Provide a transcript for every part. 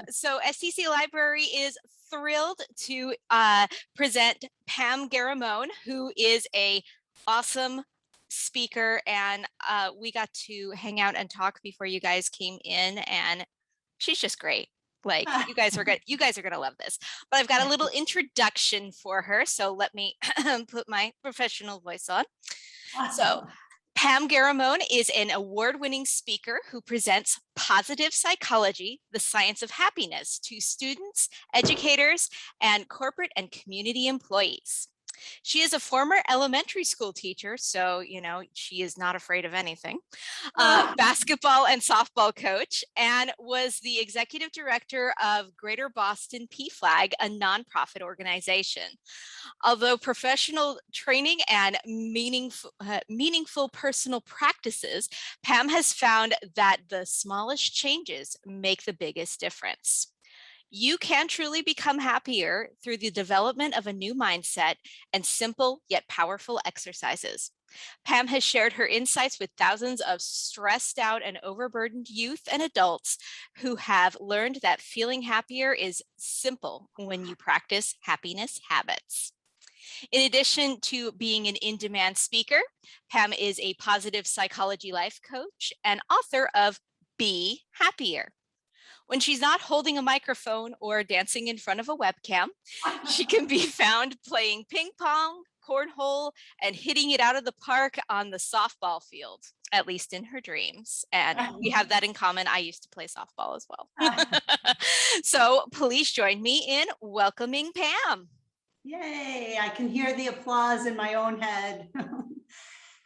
So STC Library is thrilled to present Pam Garamone, who is a awesome speaker, and we got to hang out and talk before you guys came in, and she's just great. Like you guys are gonna love this. But I've got a little introduction for her, so let me put my professional voice on. So Pam Garamone is an award-winning speaker who presents Positive Psychology, the Science of Happiness to students, educators, and corporate and community employees. She is a former elementary school teacher, so, you know, she is not afraid of anything, basketball and softball coach, and was the executive director of Greater Boston PFLAG, a nonprofit organization. Although professional training and meaningful personal practices, Pam has found that the smallest changes make the biggest difference. You can truly become happier through the development of a new mindset and simple yet powerful exercises. Pam has shared her insights with thousands of stressed out and overburdened youth and adults who have learned that feeling happier is simple when you practice happiness habits. In addition to being an in-demand speaker, Pam is a positive psychology life coach and author of Be Happier. When she's not holding a microphone or dancing in front of a webcam, she can be found playing ping pong, cornhole, and hitting it out of the park on the softball field, at least in her dreams. And we have that in common. I used to play softball as well. So please join me in welcoming Pam. Yay, I can hear the applause in my own head.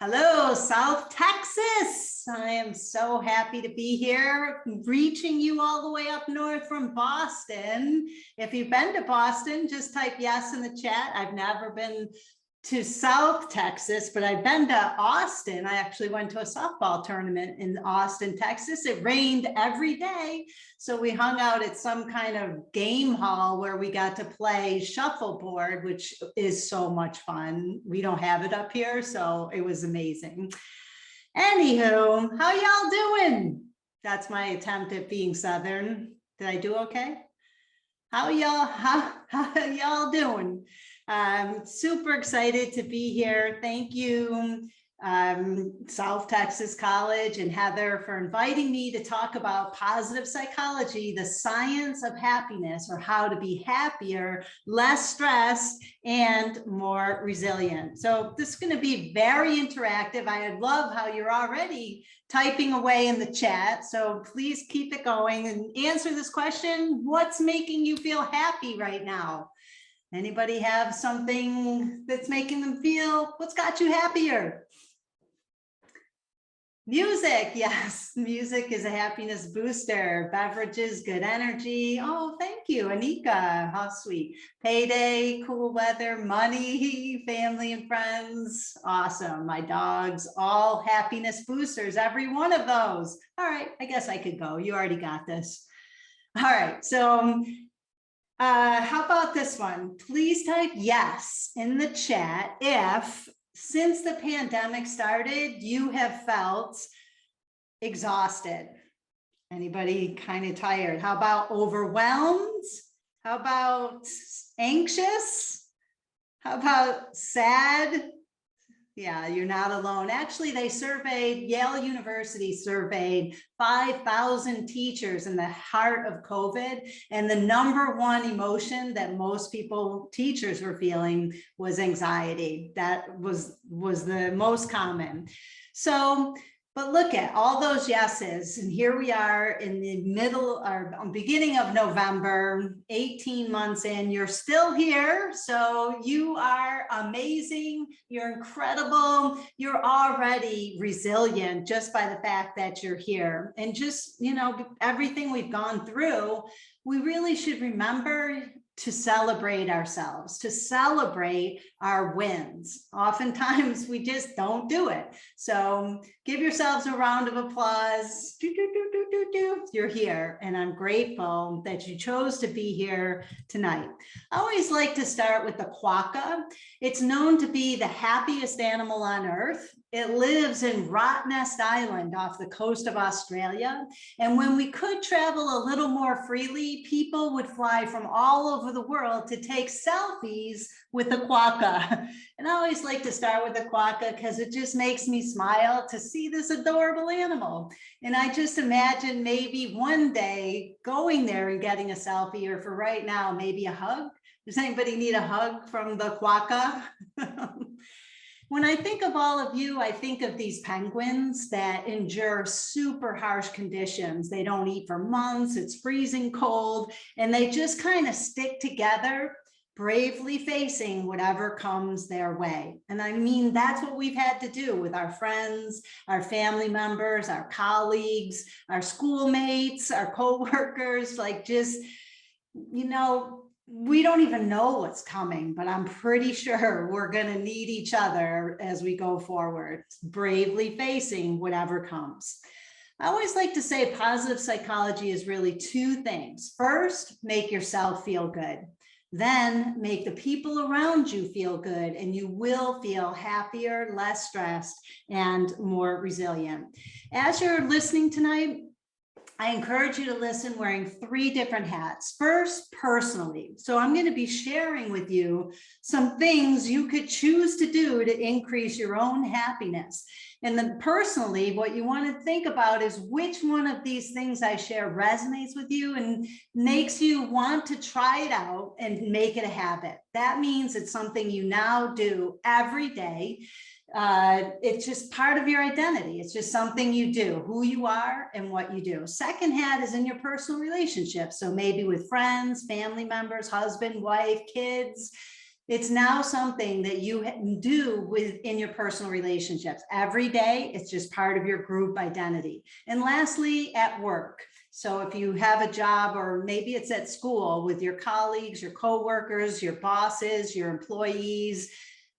Hello, South Texas. I am so happy to be here, reaching you all the way up north from Boston. If you've been to Boston, just type yes in the chat. I've never been to South Texas, but I've been to Austin. I actually went to a softball tournament in Austin, Texas. It rained every day. So we hung out at some kind of game hall where we got to play shuffleboard, which is so much fun. We don't have it up here, so it was amazing. Anywho, how y'all doing? That's my attempt at being Southern. Did I do okay? How y'all doing? I'm super excited to be here. Thank you, South Texas College and Heather, for inviting me to talk about positive psychology, the science of happiness, or how to be happier, less stressed, and more resilient. So this is going to be very interactive. I love how you're already typing away in the chat. So please keep it going and answer this question. What's making you feel happy right now? Anybody have something that's making them feel, what's got you happier? Music, yes, music is a happiness booster. Beverages, good energy. Oh, thank you, Anika, how sweet. Payday, cool weather, money, family and friends. Awesome, my dogs, all happiness boosters, every one of those. All right, I guess I could go, you already got this. All right, so how about this one? Please type yes in the chat if, since the pandemic started, you have felt exhausted. Anybody kind of tired? How about overwhelmed? How about anxious? How about sad? Yeah, you're not alone. Actually, they surveyed, Yale University surveyed 5,000 teachers in the heart of COVID. And the number one emotion that most teachers were feeling was anxiety. That was the most common. So, but look at all those yeses, and here we are in the middle or beginning of November, 18 months in, you're still here. So you are amazing, you're incredible, you're already resilient just by the fact that you're here. And just, you know, everything we've gone through, we really should remember to celebrate ourselves, to celebrate our wins. Oftentimes we just don't do it. So give yourselves a round of applause. You're here, and I'm grateful that you chose to be here tonight. I always like to start with the quokka. It's known to be the happiest animal on earth. It lives in Rottnest Island off the coast of Australia. And when we could travel a little more freely, people would fly from all over the world to take selfies with the quokka. And I always like to start with the quokka because it just makes me smile to see this adorable animal. And I just imagine maybe one day going there and getting a selfie, or for right now, maybe a hug. Does anybody need a hug from the quokka? When I think of all of you, I think of these penguins that endure super harsh conditions. They don't eat for months, it's freezing cold, and they just kind of stick together, bravely facing whatever comes their way. And I mean, that's what we've had to do with our friends, our family members, our colleagues, our schoolmates, our coworkers, like just, you know, we don't even know what's coming, but I'm pretty sure we're going to need each other as we go forward, bravely facing whatever comes. I always like to say positive psychology is really two things. First, make yourself feel good. Then make the people around you feel good, and you will feel happier, less stressed, and more resilient. As you're listening tonight, I encourage you to listen wearing 3 different hats. First, personally. So I'm going to be sharing with you some things you could choose to do to increase your own happiness. And then personally, what you want to think about is which one of these things I share resonates with you and makes you want to try it out and make it a habit. That means it's something you now do every day. It's just part of your identity. It's just something you do, who you are and what you do. Second hat is in your personal relationships. So maybe with friends, family members, husband, wife, kids. It's now something that you do within your personal relationships every day. It's just part of your group identity. And lastly, at work. So if you have a job, or maybe it's at school with your colleagues, your coworkers, your bosses, your employees,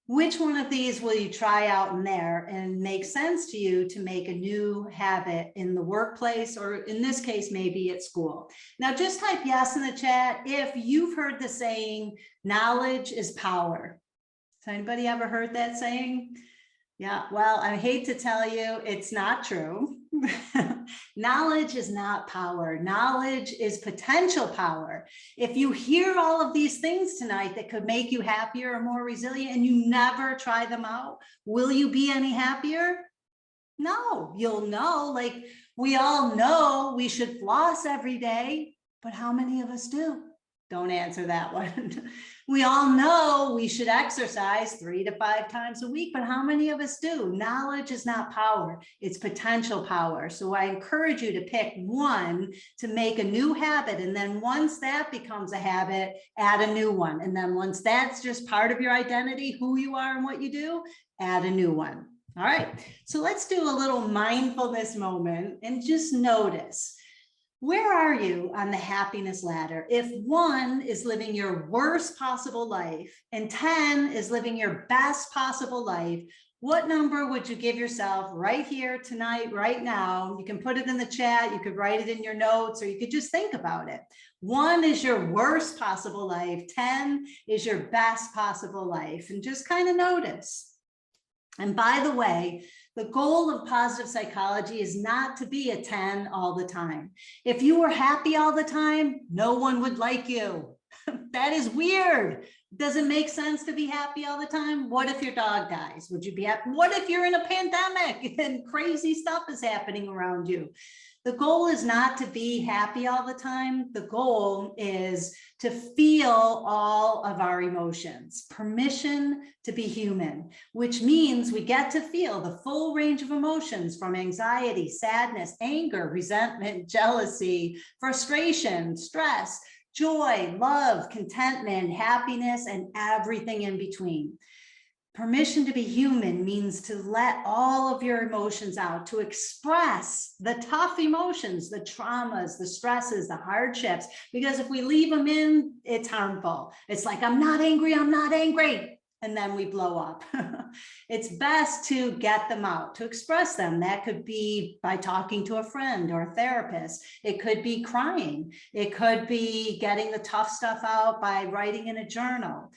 which one of these will you try out in there and make sense to you to make a new habit in the workplace, or in this case, maybe at school? Now, just type yes in the chat if you've heard the saying, knowledge is power. Has anybody ever heard that saying? Yeah, well, I hate to tell you, it's not true. Knowledge is not power. Knowledge is potential power. If you hear all of these things tonight that could make you happier or more resilient, and you never try them out, will you be any happier? No, you'll know, like we all know we should floss every day, but how many of us do? Don't answer that one. We all know we should exercise 3 to 5 times a week, but how many of us do? Knowledge is not power, it's potential power. So I encourage you to pick one to make a new habit. And then once that becomes a habit, add a new one. And then once that's just part of your identity, who you are and what you do, add a new one. All right, so let's do a little mindfulness moment and just notice. Where are you on the happiness ladder? If 1 is living your worst possible life and 10 is living your best possible life, what number would you give yourself right here tonight, right now? You can put it in the chat, you could write it in your notes, or you could just think about it. 1 is your worst possible life, 10 is your best possible life, and just kind of notice. And by the way, the goal of positive psychology is not to be a 10 all the time. If you were happy all the time, no one would like you. That is weird. Does it make sense to be happy all the time? What if your dog dies? Would you be happy? What if you're in a pandemic and crazy stuff is happening around you? The goal is not to be happy all the time. The goal is to feel all of our emotions, permission to be human, which means we get to feel the full range of emotions, from anxiety, sadness, anger, resentment, jealousy, frustration, stress, joy, love, contentment, happiness, and everything in between. Permission to be human means to let all of your emotions out, to express the tough emotions, the traumas, the stresses, the hardships, because if we leave them in, it's harmful. It's like, I'm not angry, and then we blow up. It's best to get them out, to express them. That could be by talking to a friend or a therapist. It could be crying. It could be getting the tough stuff out by writing in a journal.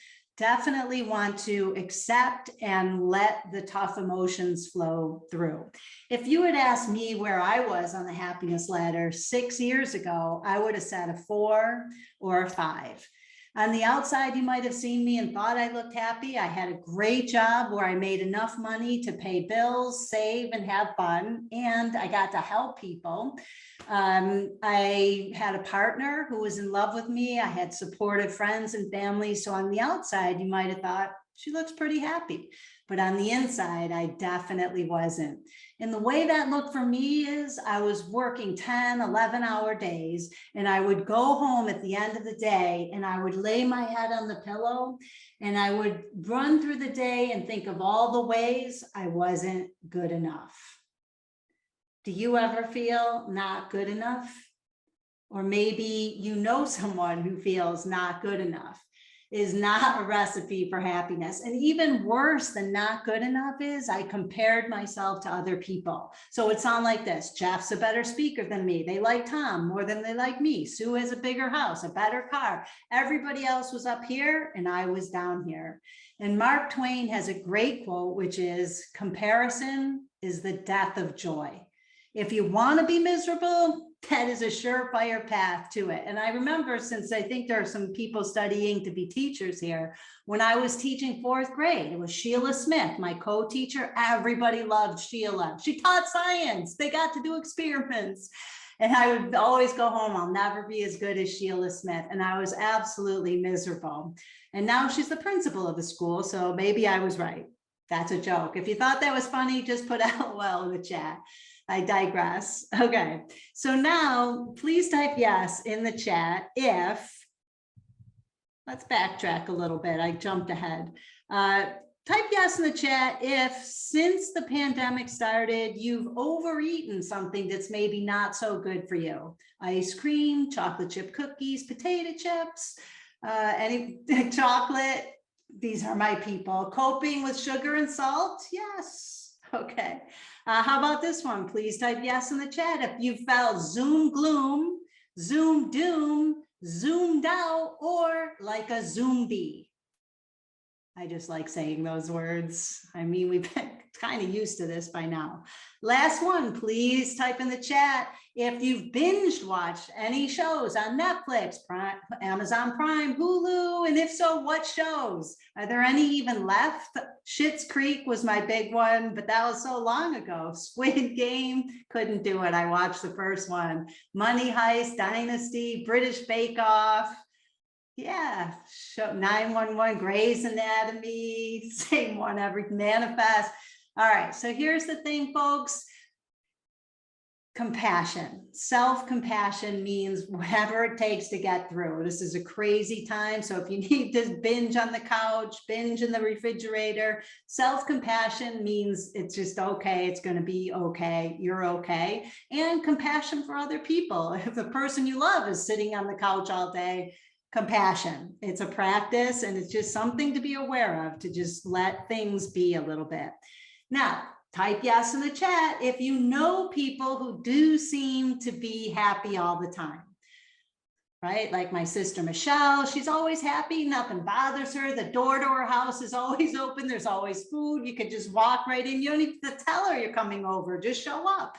definitely want to accept and let the tough emotions flow through. If you had asked me where I was on the happiness ladder 6 years ago, I would have said a 4 or a 5. On the outside, you might have seen me and thought I looked happy. I had a great job where I made enough money to pay bills, save, and have fun. And I got to help people. I had a partner who was in love with me. I had supportive friends and family. So on the outside, you might have thought she looks pretty happy. But on the inside, I definitely wasn't. And the way that looked for me is I was working 10, 11-hour days, and I would go home at the end of the day and I would lay my head on the pillow and I would run through the day and think of all the ways I wasn't good enough. Do you ever feel not good enough? Or maybe you know someone who feels not good enough. Is not a recipe for happiness. And even worse than not good enough is I compared myself to other people. So it sounded like this: Jeff's a better speaker than me. They like Tom more than they like me. Sue has a bigger house, a better car. Everybody else was up here and I was down here. And Mark Twain has a great quote, which is, comparison is the death of joy. If you want to be miserable, that is a surefire path to it. And I remember, since I think there are some people studying to be teachers here, when I was teaching 4th grade, it was Sheila Smith, my co-teacher. Everybody loved Sheila. She taught science. They got to do experiments. And I would always go home, I'll never be as good as Sheila Smith. And I was absolutely miserable. And now she's the principal of the school, so maybe I was right. That's a joke. If you thought that was funny, just put out well in the chat. I digress. Okay, so now please type yes in the chat if, let's backtrack a little bit. I jumped ahead. Type yes in the chat if, since the pandemic started, you've overeaten something that's maybe not so good for you. Ice cream, chocolate chip cookies, potato chips, any chocolate. These are my people. Coping with sugar and salt? Yes. Okay. How about this one? Please type yes in the chat if you felt Zoom gloom, Zoom doom, zoomed out, or like a zombie. I just like saying those words. I mean, we've been kind of used to this by now. Last one, please type in the chat if you've binge watched any shows on Netflix, Prime, Amazon Prime, Hulu, and if so, what shows? Are there any even left? Schitt's Creek was my big one, but that was so long ago. Squid Game, couldn't do it. I watched the first one. Money Heist, Dynasty, British Bake Off. Yeah, show 911, Grey's Anatomy, same one, every Manifest. All right, so here's the thing, folks. Compassion, self-compassion means whatever it takes to get through. This is a crazy time. So if you need to binge on the couch, binge in the refrigerator, self-compassion means it's just okay. It's going to be okay. You're okay. And compassion for other people. If the person you love is sitting on the couch all day, compassion. It's a practice and it's just something to be aware of, to just let things be a little bit. Now, type yes in the chat if you know people who do seem to be happy all the time, right? Like my sister, Michelle, she's always happy. Nothing bothers her. The door to her house is always open. There's always food. You could just walk right in. You don't need to tell her you're coming over. Just show up.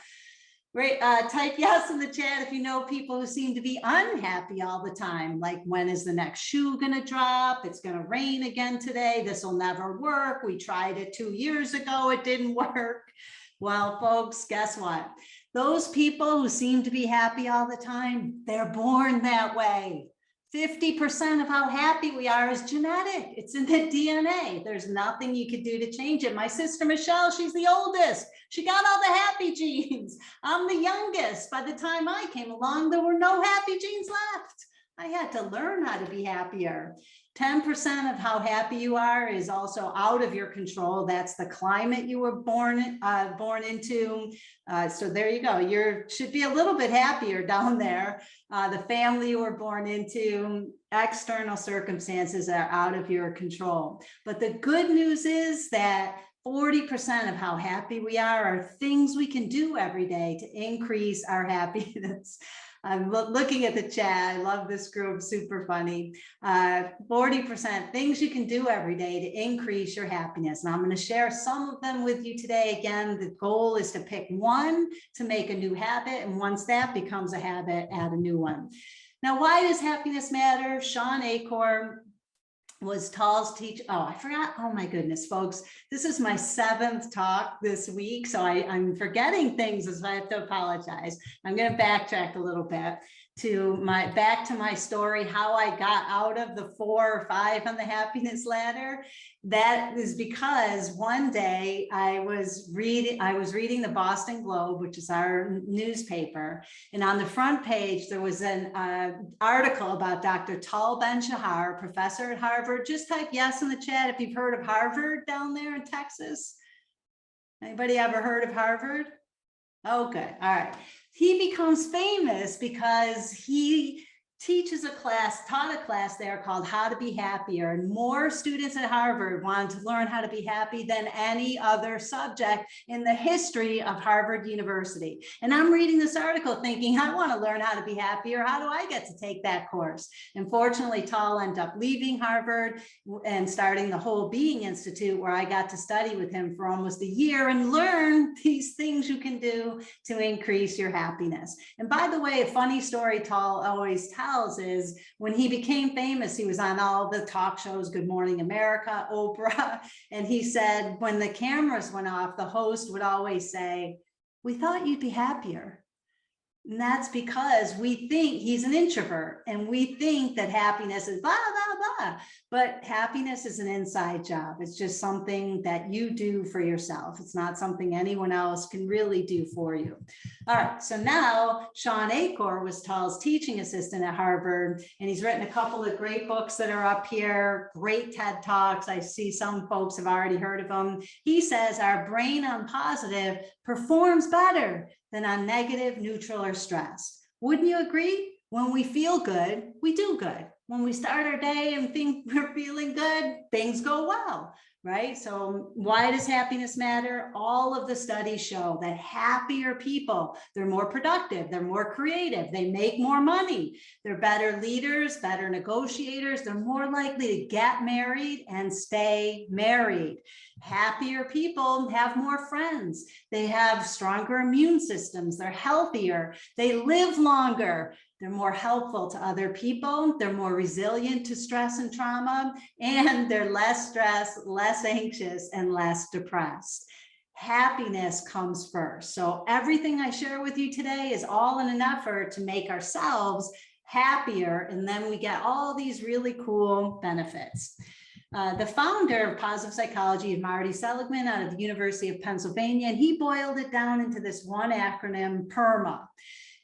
Right, type yes in the chat if you know people who seem to be unhappy all the time, like when is the next shoe gonna drop? It's gonna rain again today. This will never work. We tried it 2 years ago. It didn't work. Well, folks, guess what? Those people who seem to be happy all the time, they're born that way. 50% of how happy we are is genetic. It's in the DNA. There's nothing you could do to change it. My sister, Michelle, she's the oldest. She got all the happy genes. I'm the youngest. By the time I came along, there were no happy genes left. I had to learn how to be happier. 10% of how happy you are is also out of your control. That's the climate you were born into. So there you go. You should be a little bit happier down there. The family you were born into, external circumstances are out of your control. But the good news is that 40% of how happy we are things we can do every day to increase our happiness. I'm looking at the chat. I love this group, super funny. 40% things you can do every day to increase your happiness. And I'm going to share some of them with you today. Again, the goal is to pick one to make a new habit. And once that becomes a habit, add a new one. Now, why does happiness matter? Sean Achor was Tall's teacher. Oh, I forgot. Oh my goodness, folks. This is my 7th talk this week. So I'm forgetting things, so I have to apologize. I'm going to backtrack a little bit to my story, how I got out of the 4 or 5 on the happiness ladder. That is because one day I was reading the Boston Globe, which is our newspaper. And on the front page, there was an article about Dr. Tal Ben-Shahar, professor at Harvard. Just type yes in the chat if you've heard of Harvard down there in Texas. Anybody ever heard of Harvard? Oh, good. All right. He becomes famous because he taught a class there called How to Be Happier. And more students at Harvard wanted to learn how to be happy than any other subject in the history of Harvard University. And I'm reading this article thinking, I want to learn how to be happier. How do I get to take that course? And fortunately, Tal ended up leaving Harvard and starting the Whole Being Institute, where I got to study with him for almost a year and learn these things you can do to increase your happiness. And by the way, a funny story Tal always tells is when he became famous, he was on all the talk shows, Good Morning America, Oprah. And he said, when the cameras went off, the host would always say, "We thought you'd be happier." And that's because we think he's an introvert and we think that happiness is blah, blah, blah. But happiness is an inside job. It's just something that you do for yourself. It's not something anyone else can really do for you. All right. So now Sean Achor was Tal's teaching assistant at Harvard, and he's written a couple of great books that are up here, great TED Talks. I see some folks have already heard of them. He says our brain on positive performs better than on negative, neutral, or stress. Wouldn't you agree? When we feel good, we do good. When we start our day and think we're feeling good, things go well, right? So why does happiness matter? All of the studies show that happier people, they're more productive, they're more creative, they make more money, they're better leaders, better negotiators, they're more likely to get married and stay married. Happier people have more friends, they have stronger immune systems, they're healthier, they live longer, they're more helpful to other people, they're more resilient to stress and trauma, and they're less stressed, less anxious, and less depressed. Happiness comes first. So everything I share with you today is all in an effort to make ourselves happier, and then we get all these really cool benefits. The founder of positive psychology is Marty Seligman out of the University of Pennsylvania, and he boiled it down into this one acronym, PERMA.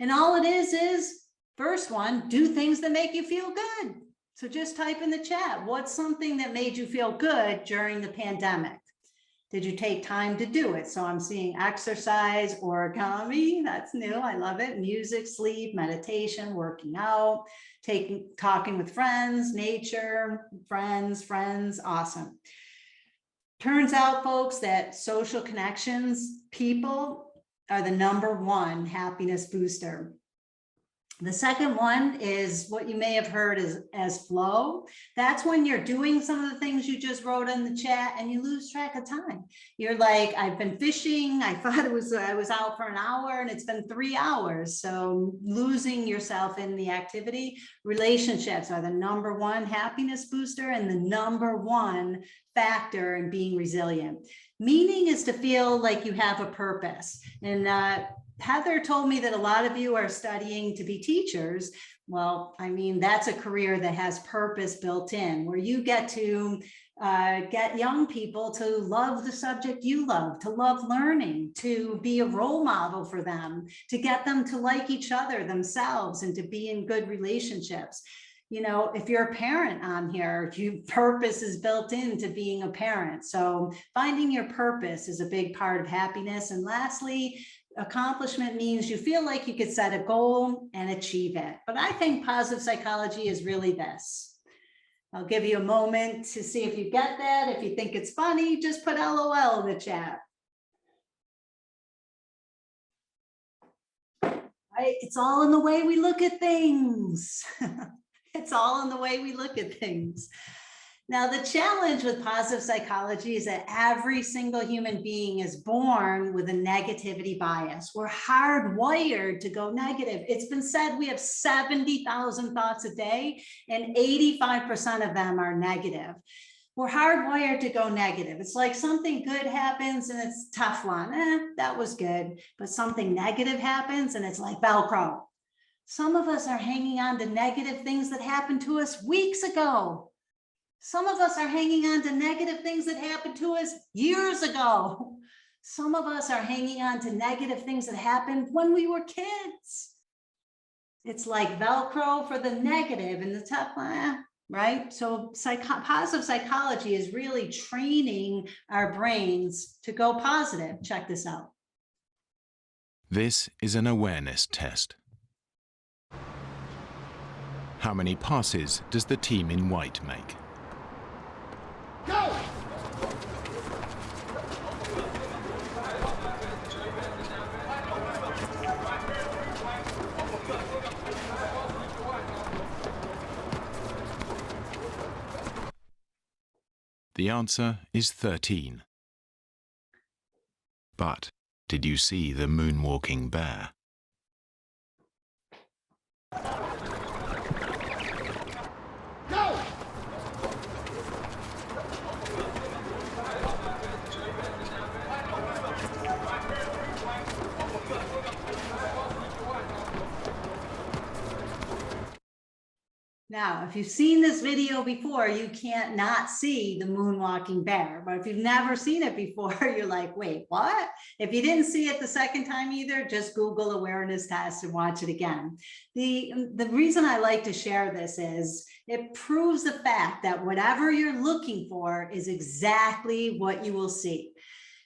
And all it is first one, do things that make you feel good. So just type in the chat, what's something that made you feel good during the pandemic? Did you take time to do it? So I'm seeing exercise, origami, that's new, I love it. Music, sleep, meditation, working out, talking with friends, nature, friends, awesome. Turns out, folks, that social connections, people are the #1 happiness booster. The second one is what you may have heard as flow. That's when you're doing some of the things you just wrote in the chat and you lose track of time. You're like, I've been fishing. I thought I was out for an hour and it's been 3 hours. So losing yourself in the activity. Relationships are the #1 happiness booster and the #1 factor in being resilient. Meaning is to feel like you have a purpose. And Heather told me that a lot of you are studying to be teachers. Well, I mean, that's a career that has purpose built in, where you get to get young people to love the subject you love, to love learning, to be a role model for them, to get them to like each other themselves and to be in good relationships. You know, if you're a parent on here, purpose is built into being a parent. So finding your purpose is a big part of happiness. And lastly, accomplishment means you feel like you could set a goal and achieve it. But I think positive psychology is really this. I'll give you a moment to see if you get that. If you think it's funny, just put LOL in the chat. I right? It's all in the way we look at things. It's all in the way we look at things. Now, the challenge with positive psychology is that every single human being is born with a negativity bias. We're hardwired to go negative. It's been said we have 70,000 thoughts a day, and 85% of them are negative. We're hardwired to go negative. It's like something good happens and it's Teflon. That was good. But something negative happens and it's like Velcro. Some of us are hanging on to negative things that happened to us weeks ago. Some of us are hanging on to negative things that happened to us years ago. Some of us are hanging on to negative things that happened when we were kids. It's like Velcro for the negative and the Teflon, right? So positive psychology is really training our brains to go positive. Check this out. This is an awareness test. How many passes does the team in white make? Go! The answer is 13. But did you see the moonwalking bear? Go! Now, if you've seen this video before, you can't not see the moonwalking bear. But if you've never seen it before, you're like, wait, what? If you didn't see it the second time either, just Google awareness test and watch it again. The reason I like to share this is it proves the fact that whatever you're looking for is exactly what you will see.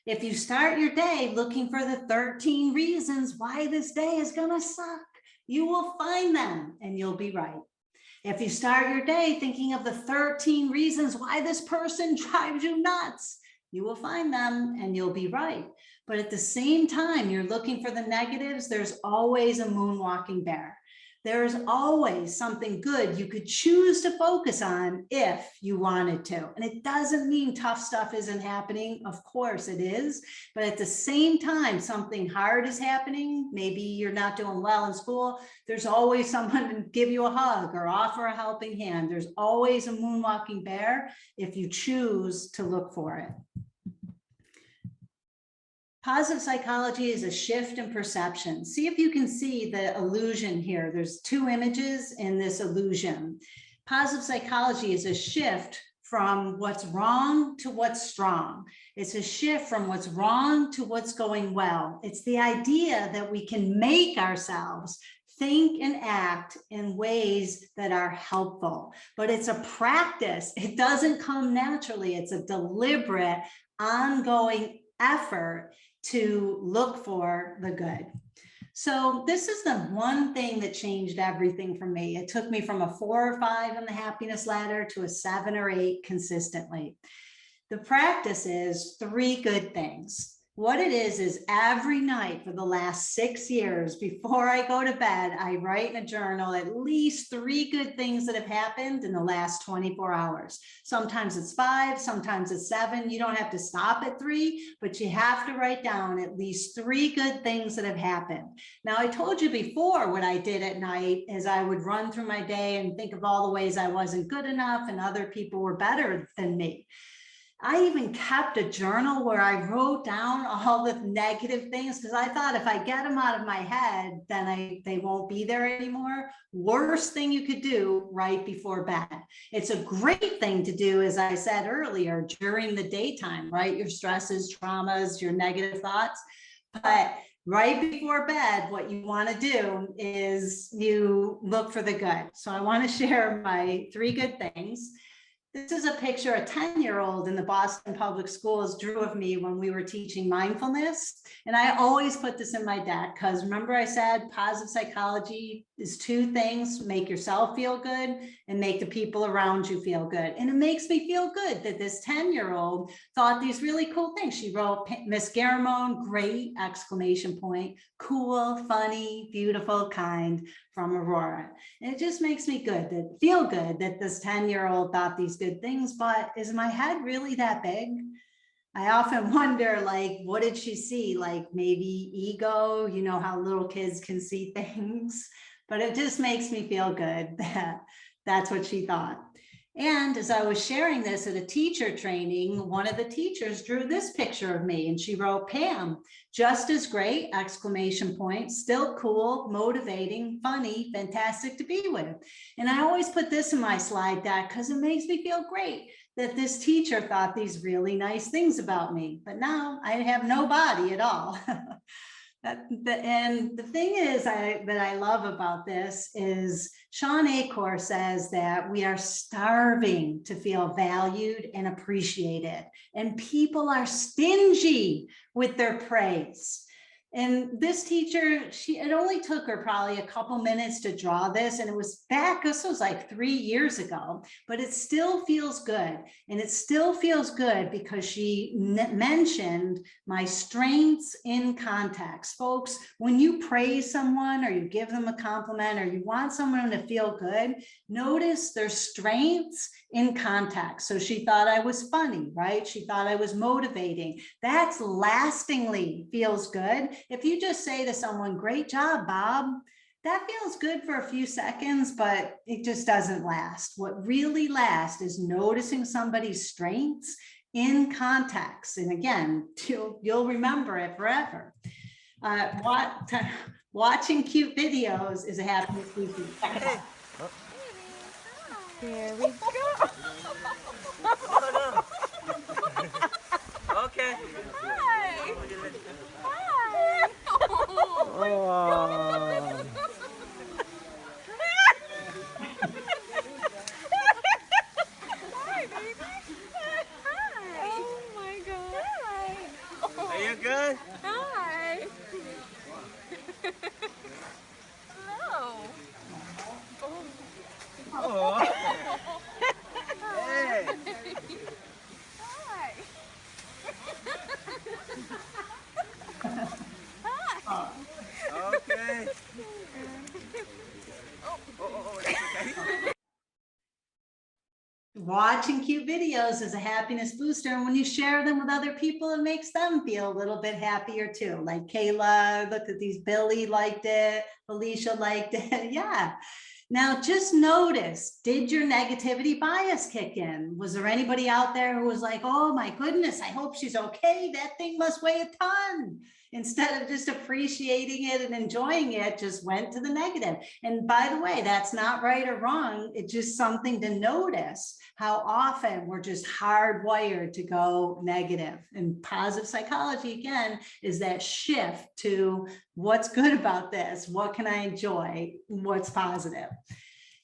If you start your day looking for the 13 reasons why this day is gonna suck, you will find them and you'll be right. If you start your day thinking of the 13 reasons why this person drives you nuts, you will find them and you'll be right. But at the same time, you're looking for the negatives, there's always a moonwalking bear. There's always something good you could choose to focus on if you wanted to. And it doesn't mean tough stuff isn't happening. Of course it is. But at the same time, something hard is happening. Maybe you're not doing well in school. There's always someone to give you a hug or offer a helping hand. There's always a moonwalking bear if you choose to look for it. Positive psychology is a shift in perception. See if you can see the illusion here. There's two images in this illusion. Positive psychology is a shift from what's wrong to what's strong. It's a shift from what's wrong to what's going well. It's the idea that we can make ourselves think and act in ways that are helpful, but it's a practice. It doesn't come naturally. It's a deliberate, ongoing effort to look for the good. So this is the one thing that changed everything for me. It took me from a 4 or 5 on the happiness ladder to a 7 or 8 consistently. The practice is 3 good things. What it is every night for the last 6 years, before I go to bed, I write in a journal at least 3 good things that have happened in the last 24 hours. Sometimes it's 5, sometimes it's 7. You don't have to stop at 3, but you have to write down at least 3 good things that have happened. Now, I told you before what I did at night is I would run through my day and think of all the ways I wasn't good enough and other people were better than me. I even kept a journal where I wrote down all the negative things because I thought if I get them out of my head, then they won't be there anymore. Worst thing you could do right before bed. It's a great thing to do, as I said earlier, during the daytime, right? Your stresses, traumas, your negative thoughts. But right before bed, what you want to do is you look for the good. So I want to share my 3 good things. This is a picture a 10-year-old in the Boston Public Schools drew of me when we were teaching mindfulness. And I always put this in my deck because remember I said positive psychology is two things: make yourself feel good and make the people around you feel good. And it makes me feel good that this 10-year-old thought these really cool things. She wrote, Miss Garamone, great, exclamation point, cool, funny, beautiful, kind, from Aurora. And it just makes me feel good that this 10-year-old thought these good things, but is my head really that big? I often wonder, like, what did she see? Like maybe ego, you know how little kids can see things, but it just makes me feel good that that's what she thought. And as I was sharing this at a teacher training, one of the teachers drew this picture of me and she wrote, Pam, just as great, exclamation point, still cool, motivating, funny, fantastic to be with. And I always put this in my slide deck because it makes me feel great that this teacher thought these really nice things about me, but now I have no body at all. And the thing is that I love about this is Sean Acor says that we are starving to feel valued and appreciated, and people are stingy with their praise. And this teacher, it only took her probably a couple minutes to draw this, and it was back, this was like 3 years ago, but it still feels good. And it still feels good because she mentioned my strengths in context. Folks, when you praise someone or you give them a compliment or you want someone to feel good, notice their strengths in context. So she thought I was funny, right? She thought I was motivating. That's lastingly feels good. If you just say to someone, great job, Bob, that feels good for a few seconds, but it just doesn't last. What really lasts is noticing somebody's strengths in context. And again, you'll remember it forever. Watching cute videos is a happiness booster. There we go. Okay. Hi. Hi. Oh my God. Hi, baby. Hi. Oh my God. Hi. Are you good? Hi. Hello. Oh. Hey. Hi. Okay. It's okay. Watching cute videos is a happiness booster. And when you share them with other people, it makes them feel a little bit happier too. Like Kayla, look at these, Billy liked it, Alicia liked it. Yeah. Now just notice, did your negativity bias kick in? Was there anybody out there who was like, oh my goodness, I hope she's okay. That thing must weigh a ton. Instead of just appreciating it and enjoying it, just went to the negative. And by the way, that's not right or wrong. It's just something to notice how often we're just hardwired to go negative. And positive psychology, again, is that shift to what's good about this? What can I enjoy? What's positive?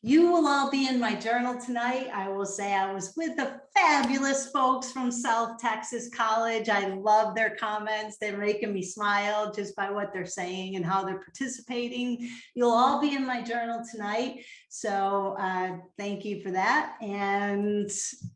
You will all be in my journal tonight. I will say I was with the fabulous folks from South Texas College. I love their comments. They're making me smile just by what they're saying and how they're participating. You'll all be in my journal tonight. So thank you for that. And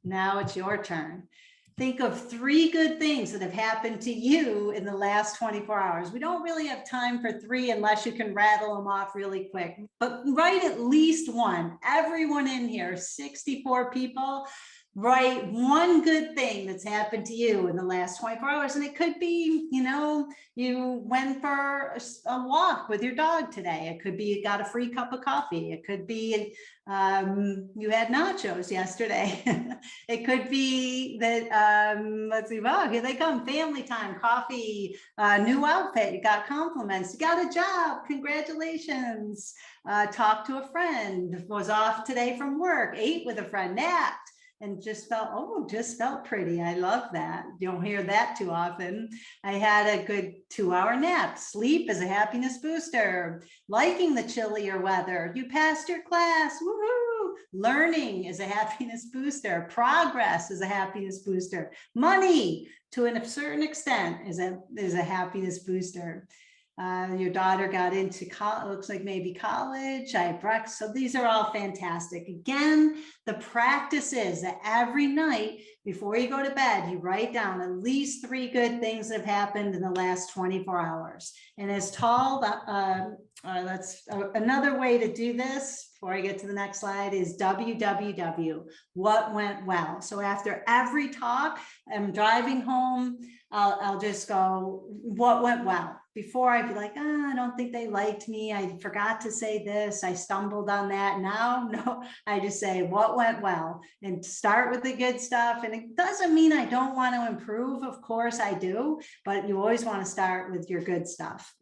now it's your turn. Think of 3 good things that have happened to you in the last 24 hours. We don't really have time for 3 unless you can rattle them off really quick, but write at least one. Everyone in here, 64 people, write one good thing that's happened to you in the last 24 hours. And it could be, you know, you went for a walk with your dog today. It could be you got a free cup of coffee. It could be you had nachos yesterday. It could be that, let's see, wow, here they come, family time, coffee, new outfit, you got compliments, you got a job, congratulations. Talked to a friend, was off today from work, ate with a friend, napped. And just felt pretty. I love that. You don't hear that too often. I had a good 2-hour nap. Sleep is a happiness booster. Liking the chillier weather. You passed your class. Woohoo! Learning is a happiness booster. Progress is a happiness booster. Money, to a certain extent, is a happiness booster. Your daughter got into college, looks like maybe college. I have breakfast. So these are all fantastic. Again, the practice is that every night before you go to bed, you write down at least 3 good things that have happened in the last 24 hours. And as tall, another way to do this before I get to the next slide is WWW, what went well. So after every talk, I'm driving home, I'll just go, what went well? Before I'd be like, I don't think they liked me. I forgot to say this. I stumbled on that. Now, no, I just say what went well and start with the good stuff. And it doesn't mean I don't want to improve. Of course I do, but you always want to start with your good stuff.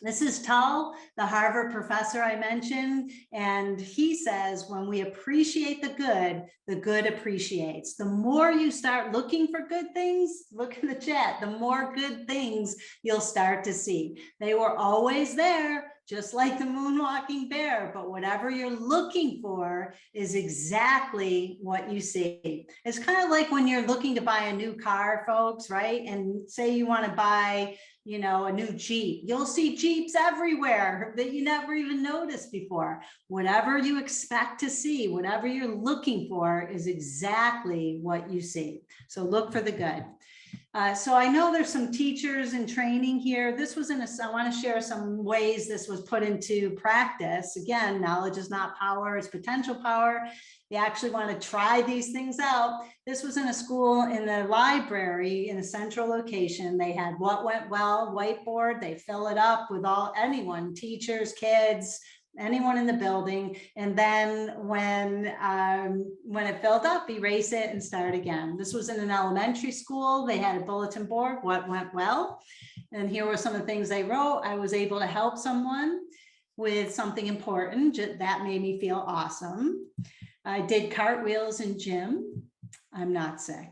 This is Tull, the Harvard professor I mentioned, and he says, when we appreciate the good appreciates. The more you start looking for good things, look in the chat, the more good things you'll start to see. They were always there, just like the moonwalking bear, but whatever you're looking for is exactly what you see. It's kind of like when you're looking to buy a new car, folks, right? And say you want to buy, you know, a new Jeep. You'll see Jeeps everywhere that you never even noticed before. Whatever you expect to see, whatever you're looking for is exactly what you see. So look for the good. So I know there's some teachers in training here. This was I want to share some ways this was put into practice. Again, knowledge is not power, it's potential power. You actually want to try these things out. This was in a school in the library in a central location. They had what went well whiteboard. They fill it up with anyone, teachers, kids, anyone in the building. And then when it filled up, erase it and start again. This was in an elementary school. They had a bulletin board, what went well. And here were some of the things they wrote. I was able to help someone with something important. That made me feel awesome. I did cartwheels in gym. I'm not sick.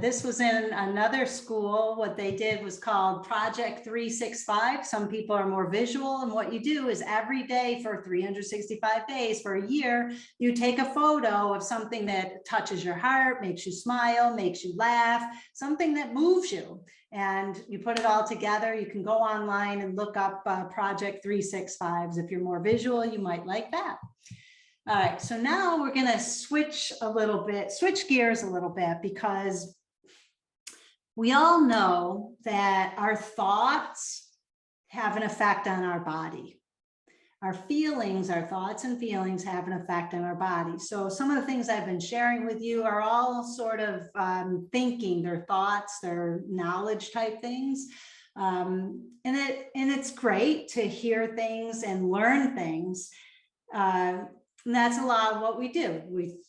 This was in another school. What they did was called Project 365. Some people are more visual, and what you do is every day for 365 days for a year, you take a photo of something that touches your heart, makes you smile, makes you laugh, something that moves you, and you put it all together. You can go online and look up Project 365s. If you're more visual, you might like that. All right, so now we're gonna switch gears a little bit, because we all know that our thoughts have an effect on our body. Our feelings, our thoughts and feelings have an effect on our body. So some of the things I've been sharing with you are all sort of thinking, their thoughts, their knowledge type things. And it's great to hear things and learn things. And that's a lot of what we do.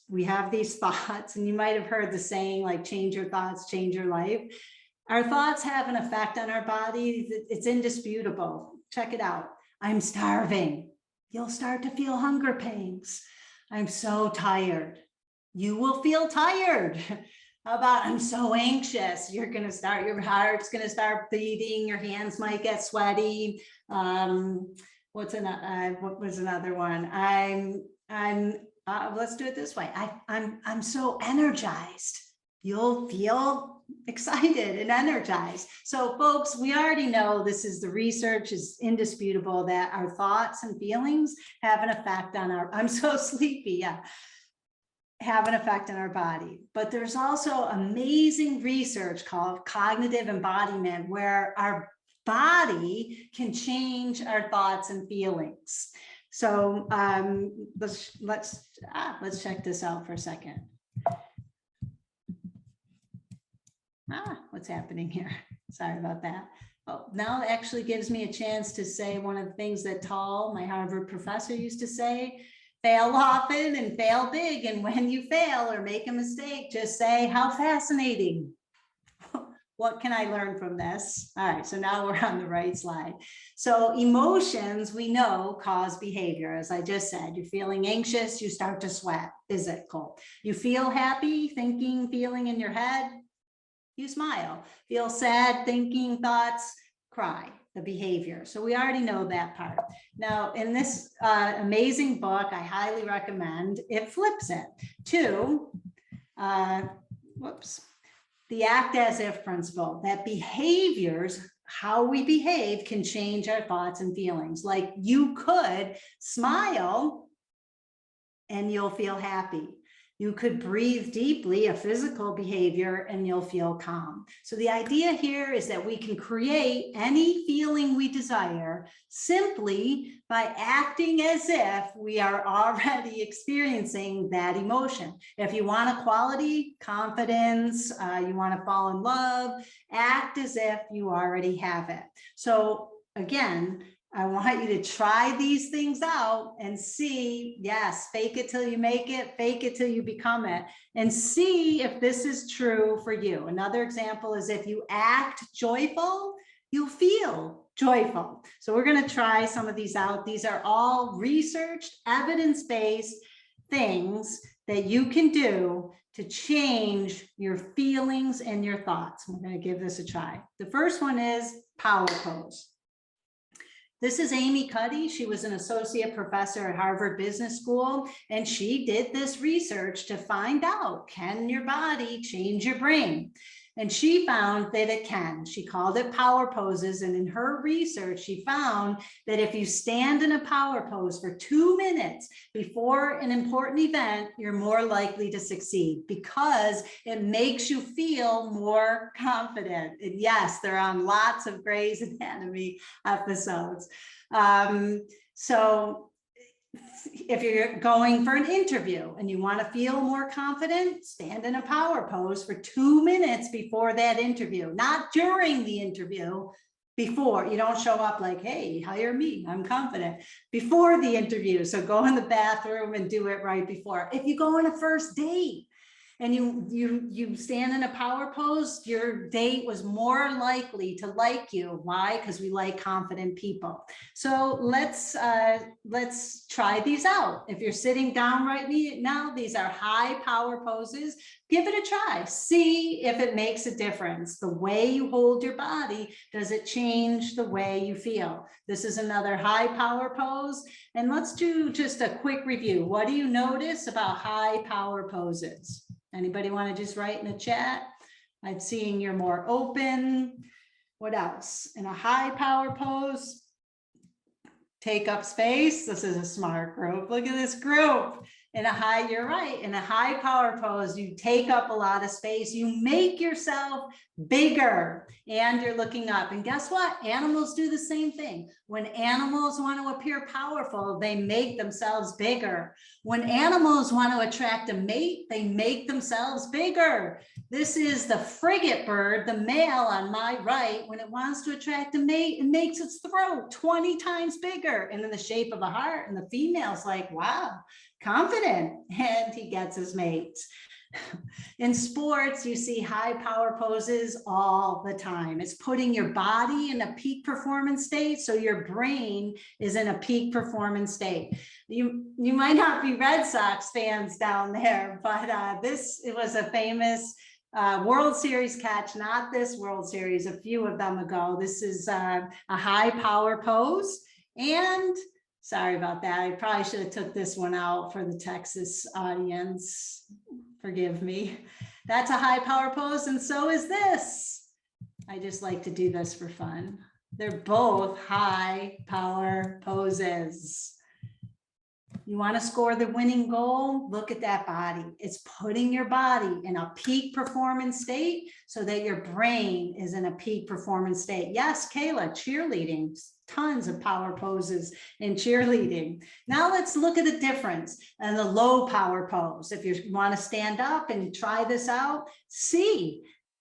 We have these thoughts, and you might have heard the saying, like, change your thoughts, change your life. Our thoughts have an effect on our body. It's indisputable. Check it out. I'm starving. You'll start to feel hunger pangs. I'm so tired. You will feel tired. How about I'm so anxious? You're going to start, your heart's going to start beating. Your hands might get sweaty. What was another one? Let's do it this way. I'm so energized. You'll feel excited and energized. So folks, we already know the research is indisputable that our thoughts and feelings have an effect on I'm so sleepy. Yeah. Have an effect on our body. But there's also amazing research called cognitive embodiment, where our body can change our thoughts and feelings. So let's check this out for a second. What's happening here? Sorry about that. Oh, now it actually gives me a chance to say one of the things that Tull, my Harvard professor, used to say: fail often and fail big. And when you fail or make a mistake, just say, how fascinating. What can I learn from this? All right, so now we're on the right slide. So emotions, we know, cause behavior. As I just said, you're feeling anxious, you start to sweat, physical. You feel happy, thinking, feeling in your head, you smile. Feel sad, thinking, thoughts, cry. the behavior. So we already know that part. Now, in this amazing book, I highly recommend, it flips it to, the act as if principle, that behaviors, how we behave, can change our thoughts and feelings. Like, you could smile and you'll feel happy. You could breathe deeply, a physical behavior, and you'll feel calm. So the idea here is that we can create any feeling we desire simply by acting as if we are already experiencing that emotion. If you want a quality, confidence, you want to fall in love, act as if you already have it. So again, I want you to try these things out and see, yes, fake it till you make it, fake it till you become it, and see if this is true for you. Another example is, if you act joyful, you'll feel joyful. So we're going to try some of these out. These are all researched, evidence-based things that you can do to change your feelings and your thoughts. We're going to give this a try. The first one is power pose. This is Amy Cuddy. She was an associate professor at Harvard Business School, and she did this research to find out, can your body change your brain? And she found that it can. She called it power poses. And in her research, she found that if you stand in a power pose for 2 minutes before an important event, you're more likely to succeed, because it makes you feel more confident. And yes, they're on lots of Grey's Anatomy episodes. So if you're going for an interview and you want to feel more confident, stand in a power pose for 2 minutes before that interview, not during the interview, before. You don't show up like, hey, hire me, I'm confident, before the interview. So go in the bathroom and do it right before. If you go on a first date and you stand in a power pose, your date was more likely to like you. Why? Because we like confident people. So let's try these out. If you're sitting down right now, these are high power poses. Give it a try. See if it makes a difference. The way you hold your body, does it change the way you feel? This is another high power pose. And let's do just a quick review. What do you notice about high power poses? Anybody want to just write in the chat? I'm seeing you're more open. What else? In a high power pose, take up space. This is a smart group. Look at this group. In a high, you're right. In a high power pose, you take up a lot of space. You make yourself bigger and you're looking up. And guess what? Animals do the same thing. When animals want to appear powerful, they make themselves bigger. When animals want to attract a mate, they make themselves bigger. This is the frigate bird, the male on my right. When it wants to attract a mate, it makes its throat 20 times bigger and in the shape of a heart. And the female's like, wow, confident, and he gets his mates. In sports, you see high power poses all the time. It's putting your body in a peak performance state, so your brain is in a peak performance state. You might not be Red Sox fans down there, but it was a famous World Series catch, not this World Series, a few of them ago. This is a high power pose, and sorry about that. I probably should have took this one out for the Texas audience. Forgive me. That's a high power pose, and so is this. I just like to do this for fun. They're both high power poses. You want to score the winning goal? Look at that body. It's putting your body in a peak performance state so that your brain is in a peak performance state. Yes, Kayla, cheerleading, tons of power poses in cheerleading. Now let's look at the difference in the low power pose. If you want to stand up and try this out,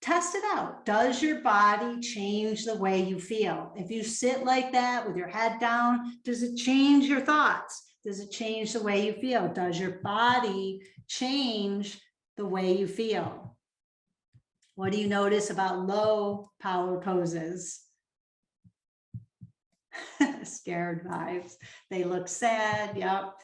test it out. Does your body change the way you feel? If you sit like that with your head down, does it change your thoughts? Does it change the way you feel? Does your body change the way you feel? What do you notice about low power poses? Scared vibes. They look sad. Yep.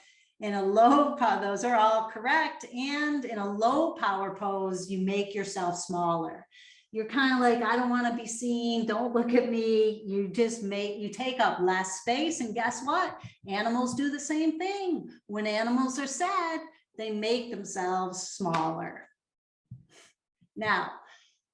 In a low power, those are all correct. And in a low power pose, you make yourself smaller. you're kind of like, I don't want to be seen. Don't look at me. You take up less space. And guess what? Animals do the same thing. When animals are sad, they make themselves smaller. Now,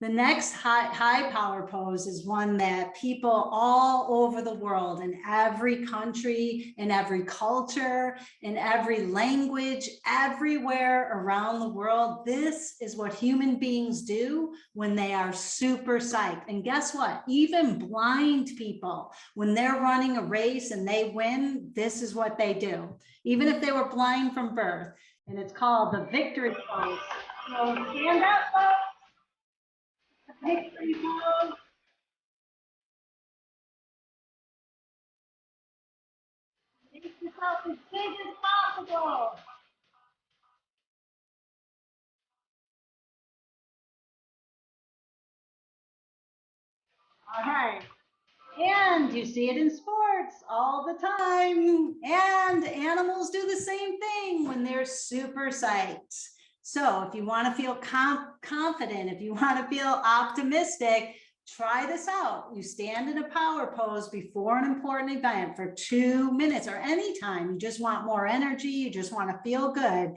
the next high power pose is one that people all over the world, in every country, in every culture, in every language, everywhere around the world, this is what human beings do when they are super psyched. And guess what? Even blind people, when they're running a race and they win, this is what they do, even if they were blind from birth. And it's called the victory pose. So stand up, folks. Victory pose. Make yourself as big as possible. All right. And you see it in sports all the time. And animals do the same thing when they're super psyched. So if you want to feel confident, if you want to feel optimistic, try this out. You stand in a power pose before an important event for 2 minutes, or anytime you just want more energy, you just want to feel good.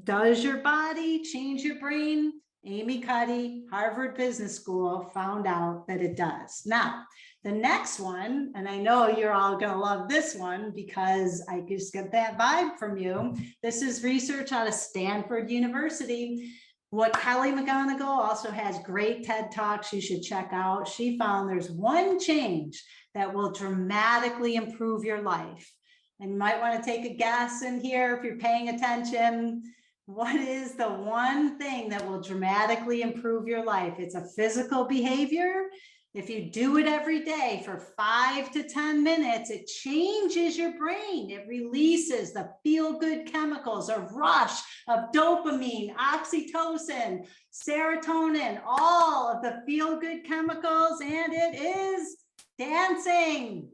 Does your body change your brain? Amy Cuddy, Harvard Business School, found out that it does. Now, the next one, and I know you're all going to love this one because I just get that vibe from you. This is research out of Stanford University. What Kelly McGonigal also has great TED Talks you should check out. She found there's one change that will dramatically improve your life. And you might want to take a guess in here if you're paying attention. What is the one thing that will dramatically improve your life? It's a physical behavior. If you do it every day for 5 to 10 minutes, it changes your brain. It releases the feel-good chemicals, a rush of dopamine, oxytocin, serotonin, all of the feel-good chemicals, and it is dancing.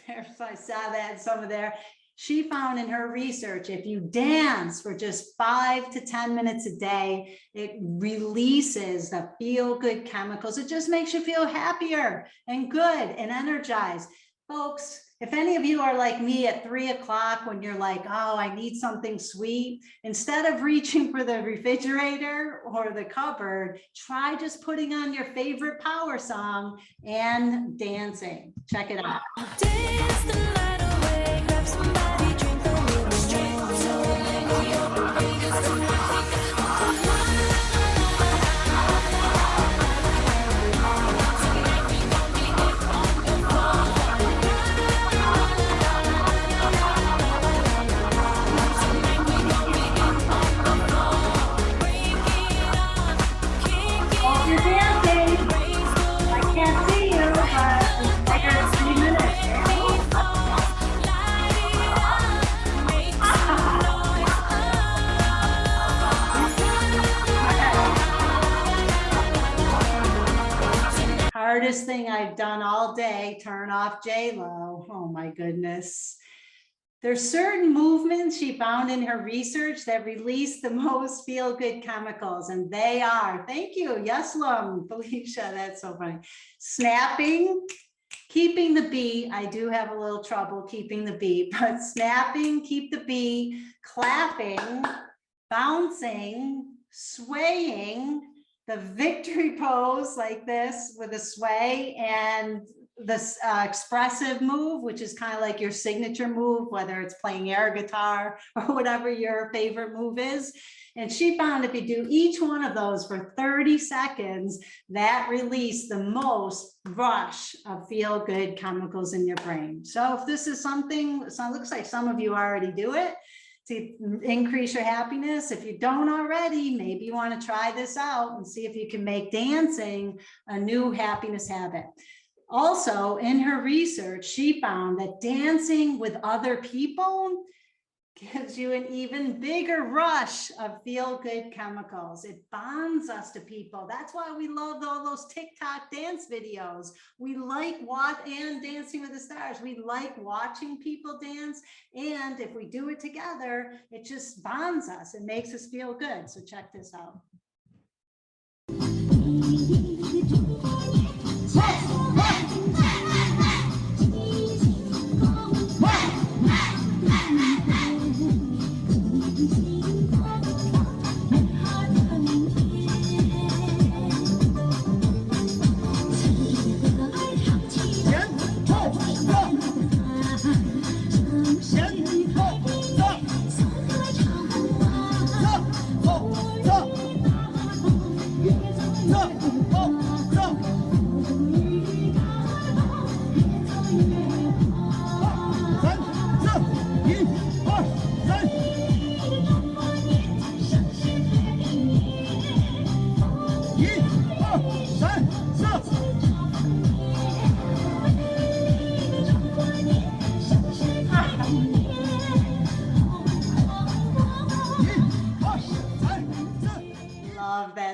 I saw that in some of there. She found in her research, if you dance for just 5 to 10 minutes a day, it releases the feel-good chemicals. It just makes you feel happier and good and energized. Folks, if any of you are like me at 3 o'clock when you're like, oh, I need something sweet, instead of reaching for the refrigerator or the cupboard, try just putting on your favorite power song and dancing. Check it out. Dance the night away, grab somebody, drink a little Oh, you're dancing. I can't see you, but it's like a 3 minutes. Hardest thing I've done all day, turn off J-Lo. Oh my goodness. There's certain movements she found in her research that release the most feel-good chemicals, and they are, thank you, Yeslam, Felicia, that's so funny. Snapping, keeping the beat. I do have a little trouble keeping the beat, but snapping, keep the beat, clapping, bouncing, swaying, the victory pose like this with a sway, and this expressive move, which is kind of like your signature move, whether it's playing air guitar or whatever your favorite move is. And she found if you do each one of those for 30 seconds, that released the most rush of feel-good chemicals in your brain. So if this is something, so it looks like some of you already do it to increase your happiness. If you don't already, maybe you want to try this out and see if you can make dancing a new happiness habit. Also, in her research, she found that dancing with other people gives you an even bigger rush of feel-good chemicals. It bonds us to people. That's why we love all those TikTok dance videos. We like and Dancing with the Stars. We like watching people dance. And if we do it together, it just bonds us. It makes us feel good. So check this out.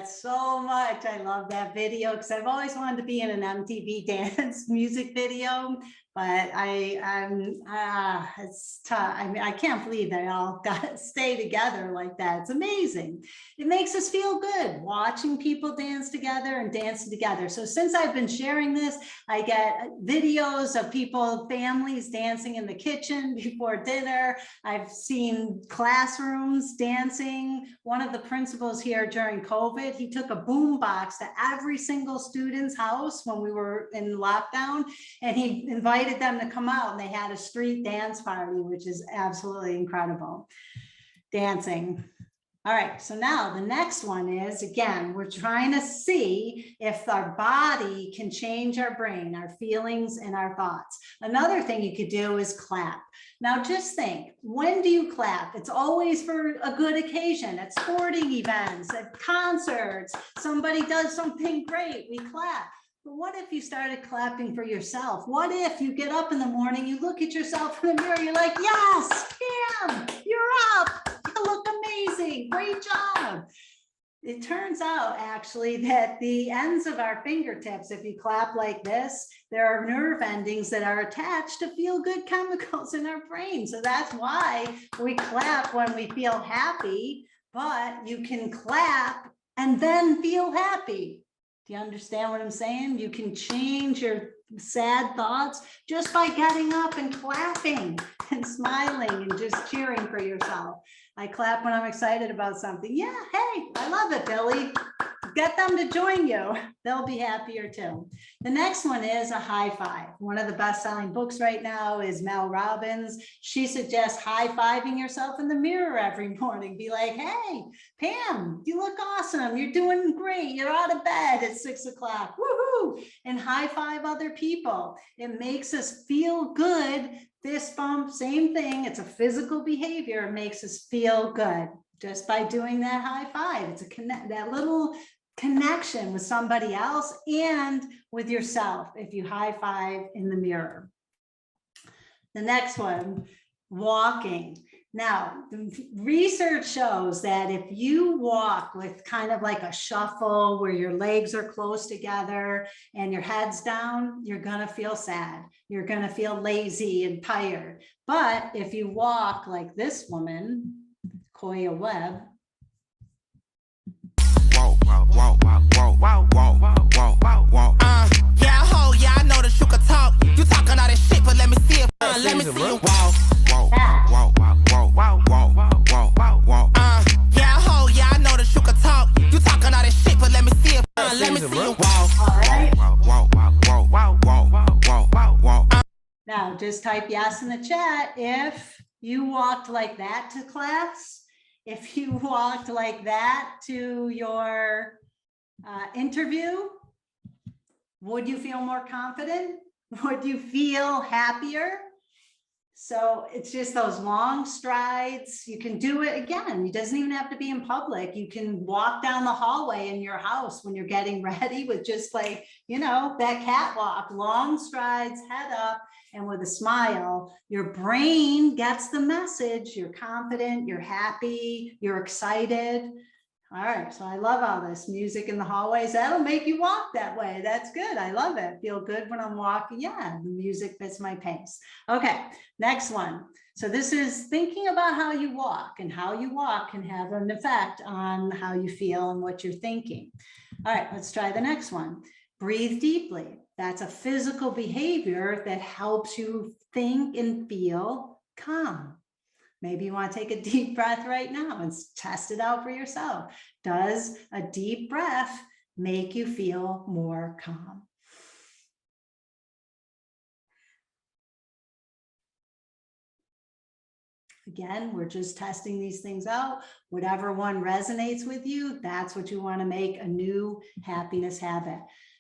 that so much. I love that video because I've always wanted to be in an MTV dance music video, but it's tough. I mean, I can't believe they all got to stay together like that. It's amazing. It makes us feel good watching people dance together and dancing together. So since I've been sharing this, I get videos of people, families dancing in the kitchen before dinner. I've seen classrooms dancing. One of the principals here during COVID, he took a boom box to every single student's house when we were in lockdown, and he invited them to come out, and they had a street dance party, which is absolutely incredible. Dancing. All right, so now the next one is, again, we're trying to see if our body can change our brain, our feelings and our thoughts. Another thing you could do is clap. Now just think, when do you clap? It's always for a good occasion, at sporting events, at concerts, somebody does something great, we clap. But what if you started clapping for yourself? What if you get up in the morning, you look at yourself in the mirror, you're like, yes, Pam, you're up. You look amazing. Great job. It turns out actually that the ends of our fingertips, if you clap like this, there are nerve endings that are attached to feel good chemicals in our brain. So that's why we clap when we feel happy, but you can clap and then feel happy. Do you understand what I'm saying? You can change your sad thoughts just by getting up and clapping and smiling and just cheering for yourself. I clap when I'm excited about something. Yeah, hey, I love it, Billy. Get them to join you. They'll be happier too. The next one is a high five. One of the best-selling books right now is Mel Robbins. She suggests high-fiving yourself in the mirror every morning. Be like, hey, Pam, you look awesome. You're doing great. You're out of bed at 6 o'clock. Woohoo! And high-five other people. It makes us feel good. Fist bump, same thing. It's a physical behavior. It makes us feel good just by doing that high five. It's that little connection with somebody else and with yourself if you high five in the mirror. The next one, walking. Now, the research shows that if you walk with kind of like a shuffle where your legs are close together and your head's down, you're going to feel sad. You're going to feel lazy and tired. But if you walk like this woman, Koya Webb, yeah, ho, yeah, I know that you could talk. You talking all that shit, but let me see it. Let me see you walk. Yeah, ho, yeah, I know that you could talk. You talking all that shit, but let me see it. Let me see you walk. Now just type yes in the chat if you walked like that to class, if you walked like that to your interview. Would you feel more confident? Would you feel happier? So it's just those long strides. You can do it again. It doesn't even have to be in public. You can walk down the hallway in your house when you're getting ready with just like, you know, that catwalk, long strides, head up, and with a smile. Your brain gets the message. You're confident, you're happy, you're excited. All right, so I love all this music in the hallways. That'll make you walk that way. That's good. I love it. Feel good when I'm walking. Yeah, the music fits my pace. Okay, next one. So this is thinking about how you walk, and how you walk can have an effect on how you feel and what you're thinking. All right, let's try the next one. Breathe deeply. That's a physical behavior that helps you think and feel calm. Maybe you want to take a deep breath right now and test it out for yourself. Does a deep breath make you feel more calm? Again, we're just testing these things out. Whatever one resonates with you, that's what you want to make a new happiness habit.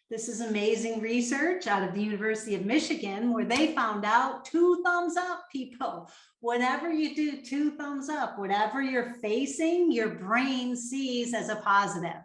This is amazing research out of the University of Michigan, where they found out 2 thumbs up, people. Whatever you do, 2 thumbs up. Whatever you're facing, your brain sees as a positive.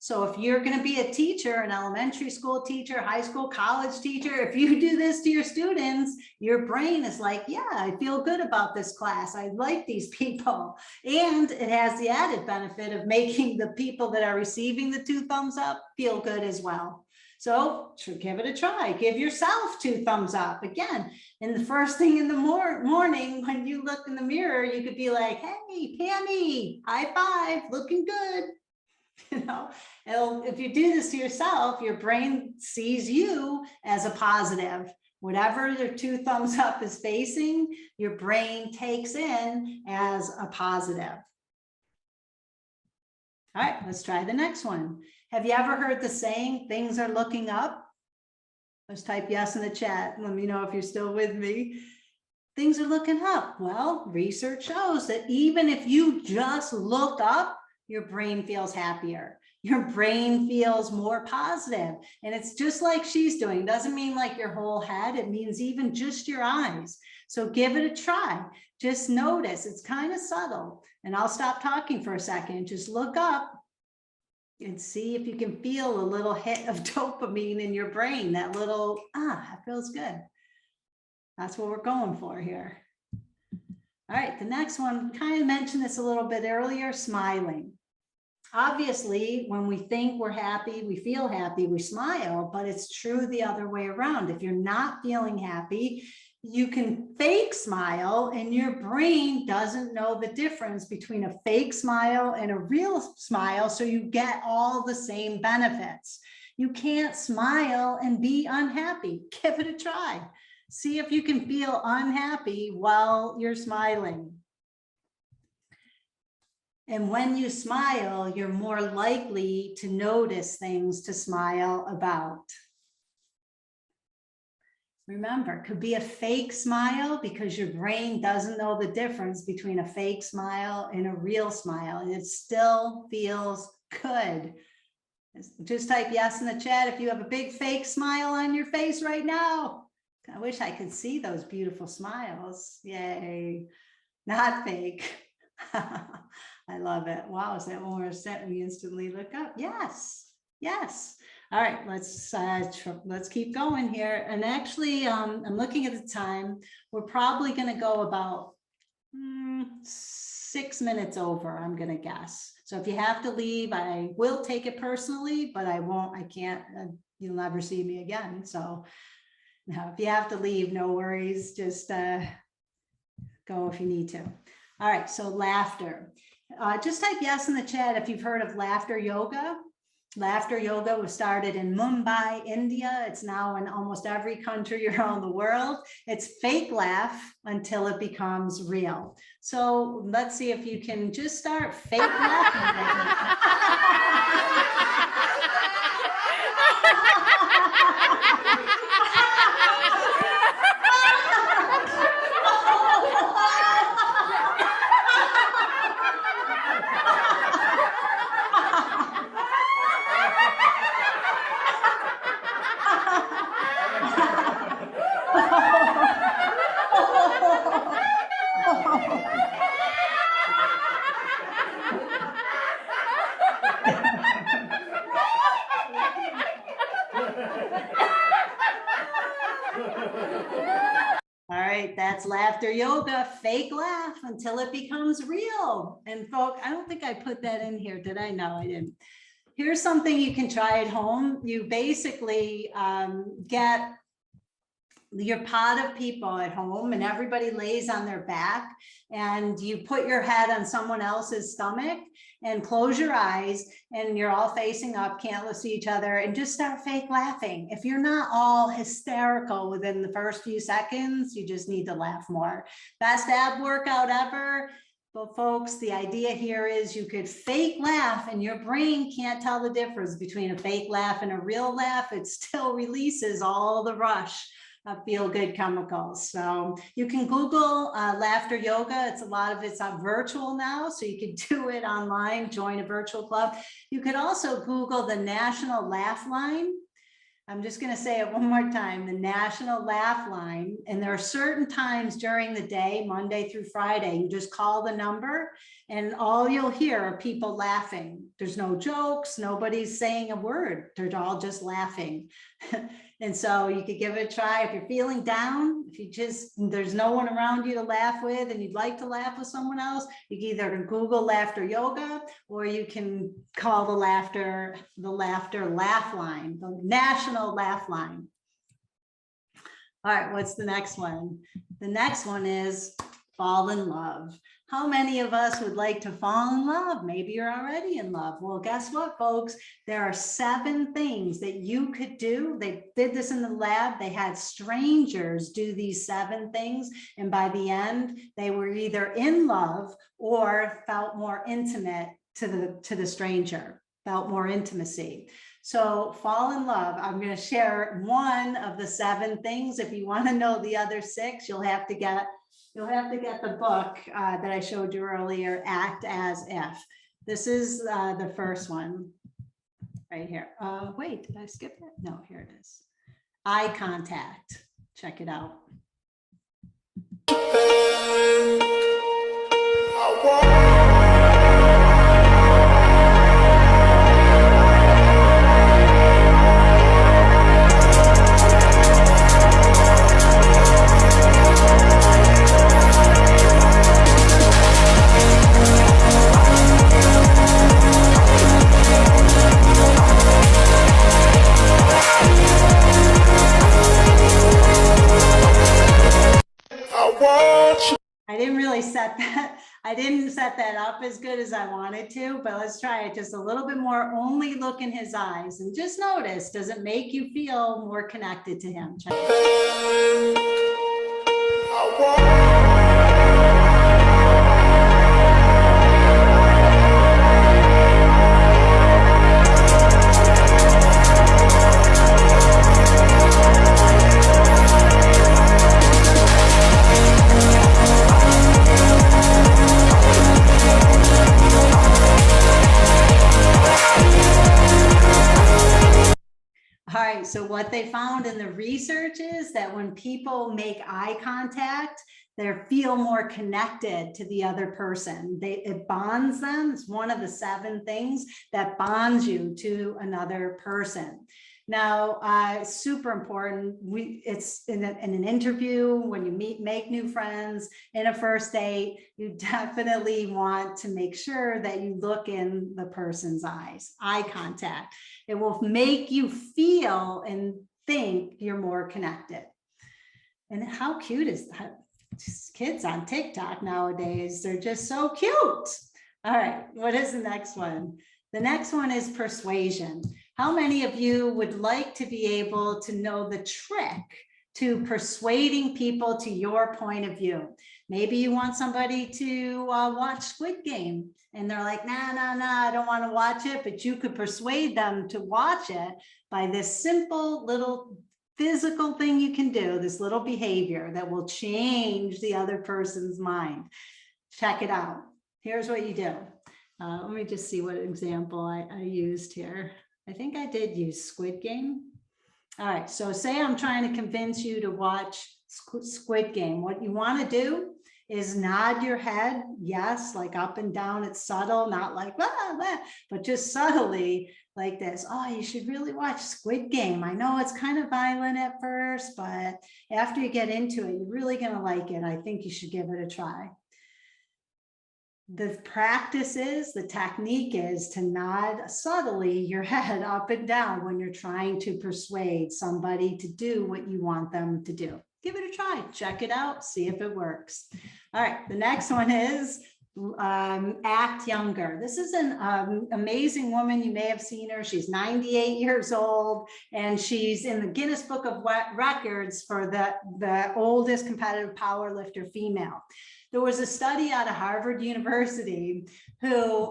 So if you're going to be a teacher, an elementary school teacher, high school, college teacher, if you do this to your students, your brain is like, yeah, I feel good about this class. I like these people. And it has the added benefit of making the people that are receiving the 2 thumbs up feel good as well. So give it a try. Give yourself 2 thumbs up. Again, in the first thing in the morning, when you look in the mirror, you could be like, hey, Pammy, high five, looking good. You know, if you do this to yourself, your brain sees you as a positive. Whatever the 2 thumbs up is facing, your brain takes in as a positive. All right, let's try the next one. Have you ever heard the saying, things are looking up? Let's type yes in the chat. Let me know if you're still with me. Things are looking up. Well, research shows that even if you just look up, your brain feels happier. Your brain feels more positive. And it's just like she's doing. Doesn't mean like your whole head. It means even just your eyes. So give it a try. Just notice. It's kind of subtle. And I'll stop talking for a second. Just look up and see if you can feel a little hit of dopamine in your brain. That little, that feels good. That's what we're going for here. All right, the next one, kind of mentioned this a little bit earlier, smiling. Obviously, when we think we're happy, we feel happy, we smile, but it's true the other way around. If you're not feeling happy, you can fake smile and your brain doesn't know the difference between a fake smile and a real smile, so you get all the same benefits. You can't smile and be unhappy. Give it a try. See if you can feel unhappy while you're smiling. And when you smile, you're more likely to notice things to smile about. Remember, it could be a fake smile because your brain doesn't know the difference between a fake smile and a real smile, and it still feels good. Just type yes in the chat if you have a big fake smile on your face right now. I wish I could see those beautiful smiles. Yay. Not fake. I love it. Wow, is that one more set we instantly look up? Yes. Yes. All right, let's keep going here. And actually, I'm looking at the time. We're probably going to go about 6 minutes over, I'm going to guess. So if you have to leave, I will take it personally, but I won't, I can't, you'll never see me again. So now, if you have to leave, no worries, just go if you need to. All right, so laughter. Just type yes in the chat if you've heard of laughter yoga. Laughter yoga was started in Mumbai, India. It's now in almost every country around the world. It's fake laugh until it becomes real. So let's see if you can just start fake laughing. All right, that's laughter yoga, fake laugh until it becomes real. And folks, I don't think I put that in here, did I? No, I didn't. Here's something you can try at home. You basically get your pod of people at home and everybody lays on their back and you put your head on someone else's stomach and close your eyes and you're all facing up, can't see each other, and just start fake laughing. If you're not all hysterical within the first few seconds, you just need to laugh more. Best ab workout ever. But folks, the idea here is you could fake laugh and your brain can't tell the difference between a fake laugh and a real laugh. It still releases all the rush of feel-good chemicals. So you can Google laughter yoga. It's a lot of it's virtual now, so you can do it online, join a virtual club. You could also Google the National Laugh Line. I'm just going to say it one more time, the National Laugh Line. And there are certain times during the day, Monday through Friday, you just call the number and all you'll hear are people laughing. There's no jokes, nobody's saying a word. They're all just laughing. And so you could give it a try if you're feeling down, if you just, there's no one around you to laugh with and you'd like to laugh with someone else, you can either Google laughter yoga or you can call the laughter laugh line, the National Laugh Line. All right, what's the next one? The next one is fall in love. How many of us would like to fall in love? Maybe you're already in love. Well, guess what, folks? There are 7 things that you could do. They did this in the lab. They had strangers do these 7 things. And by the end, they were either in love or felt more intimate to the stranger, felt more intimacy. So fall in love. I'm going to share one of the 7 things. If you want to know the other 6, you'll have to get the book that I showed you earlier, Act As If. This is the first one right here. Wait, did I skip it? No, here it is. Eye contact. Check it out. I didn't set that up as good as I wanted to, but let's try it just a little bit more. Only look in his eyes and just notice, does it make you feel more connected to him? Check it out. All right, so what they found in the research is that when people make eye contact, they feel more connected to the other person. It bonds them. It's one of the 7 things that bonds you to another person. Now, super important. It's in an interview, when you make new friends, in a first date, you definitely want to make sure that you look in the person's eyes, eye contact. It will make you feel and think you're more connected. And how cute is that? Kids on TikTok nowadays, they're just so cute. All right, what is the next one? The next one is persuasion. How many of you would like to be able to know the trick to persuading people to your point of view? Maybe you want somebody to watch Squid Game and they're like, nah, I don't want to watch it, but you could persuade them to watch it by this simple little physical thing you can do, this little behavior that will change the other person's mind. Check it out. Here's what you do. Let me just see what example I used here. I think I did use Squid Game. All right, so say I'm trying to convince you to watch Squid Game. What you want to do is nod your head, yes, like up and down. It's subtle, not like, blah, blah, but just subtly like this. Oh, you should really watch Squid Game. I know it's kind of violent at first, but after you get into it, you're really going to like it. I think you should give it a try. The practice is, the technique is to nod subtly your head up and down when you're trying to persuade somebody to do what you want them to do. Give it a try, check it out, see if it works. All right, the next one is act younger. This is an amazing woman. You may have seen her. She's 98 years old, and she's in the Guinness Book of Records for the oldest competitive powerlifter female. There was a study out of Harvard University who,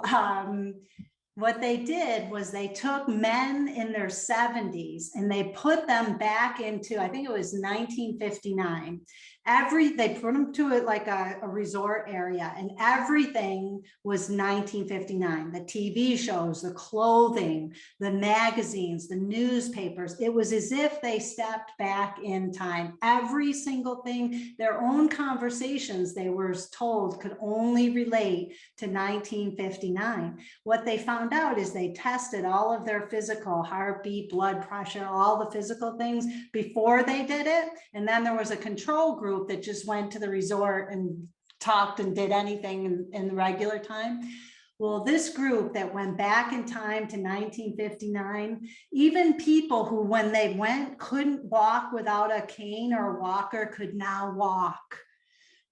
what they did was they took men in their 70s and they put them back into, I think it was 1959. They put them to it like a resort area, and everything was 1959. The TV shows, the clothing, the magazines, the newspapers. It was as if they stepped back in time. Every single thing, their own conversations, they were told, could only relate to 1959. What they found out is they tested all of their physical, heartbeat, blood pressure, all the physical things before they did it. And then there was a control group that just went to the resort and talked and did anything in the regular time. Well, this group that went back in time to 1959, even people who, when they went, couldn't walk without a cane or a walker, could now walk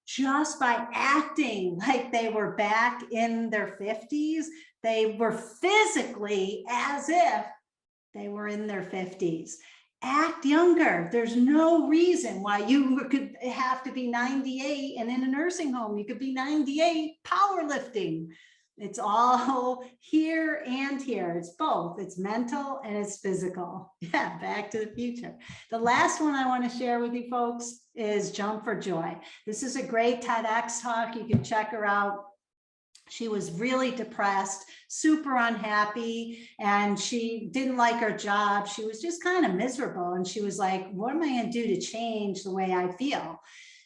just by acting like they were back in their 50s. They were physically as if they were in their 50s. Act younger. There's no reason why you could have to be 98 and in a nursing home. You could be 98 powerlifting. It's all here and here. It's both. It's mental and it's physical. Yeah, Back to the Future. The last one I want to share with you folks is Jump for Joy. This is a great TEDx talk. You can check her out. She was really depressed, super unhappy, and she didn't like her job. She was just kind of miserable. And she was like, what am I going to do to change the way I feel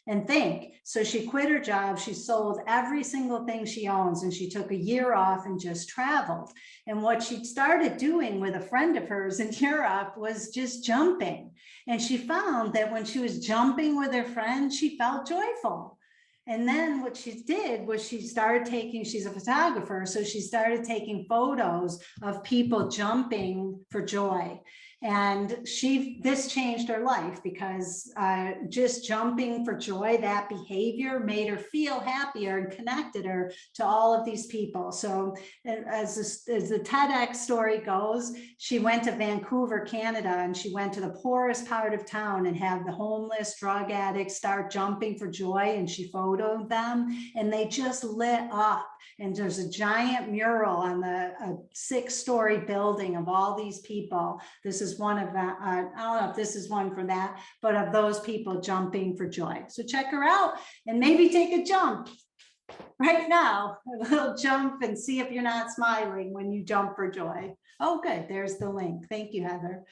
and think? So she quit her job. She sold every single thing she owns, and she took a year off and just traveled. And what she started doing with a friend of hers in Europe was just jumping. And she found that when she was jumping with her friend, she felt joyful. And then what she did was she started taking, she's a photographer, so she started taking photos of people jumping for joy. And this changed her life, because just jumping for joy, that behavior made her feel happier and connected her to all of these people. So as the TEDx story goes, she went to Vancouver, Canada, and she went to the poorest part of town and had the homeless, drug addicts start jumping for joy, and she photoed them, and they just lit up. And there's a giant mural on the 6-story building of all these people. This is one of that. I don't know if this is one for that, but of those people jumping for joy. So check her out and maybe take a jump right now, a little jump, and see if you're not smiling when you jump for joy. Oh, good. There's the link. Thank you, Heather.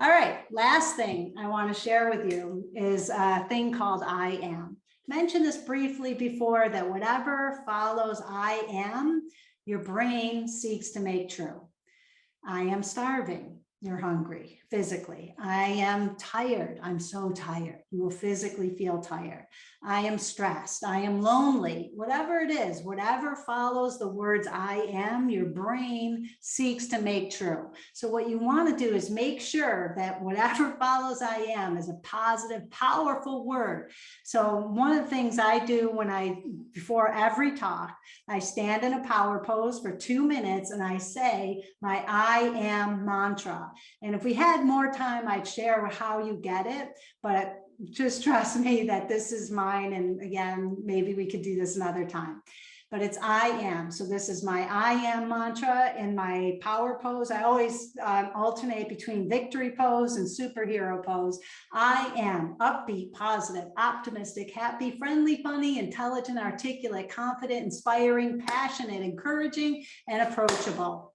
All right. Last thing I want to share with you is a thing called I Am. Mentioned this briefly before, that whatever follows I am, your brain seeks to make true. I am starving. You're hungry physically. I am tired. I'm so tired. You will physically feel tired. I am stressed. I am lonely. Whatever it is, whatever follows the words I am, your brain seeks to make true. So what you want to do is make sure that whatever follows I am is a positive, powerful word. So one of the things I do before every talk, I stand in a power pose for 2 minutes and I say my I am mantra. And if we had more time, I'd share how you get it, but just trust me that this is mine. And again, maybe we could do this another time, but it's I am. So this is my I am mantra in my power pose. I always alternate between victory pose and superhero pose. I am upbeat, positive, optimistic, happy, friendly, funny, intelligent, articulate, confident, inspiring, passionate, encouraging, and approachable.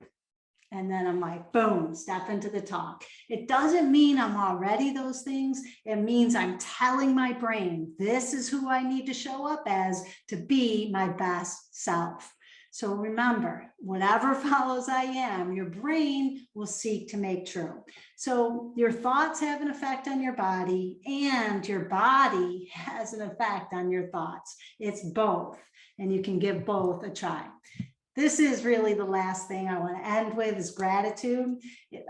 And then I'm like, boom, step into the talk. It doesn't mean I'm already those things. It means I'm telling my brain, this is who I need to show up as to be my best self. So remember, whatever follows I am, your brain will seek to make true. So your thoughts have an effect on your body, and your body has an effect on your thoughts. It's both, and you can give both a try. This is really the last thing I want to end with, is gratitude.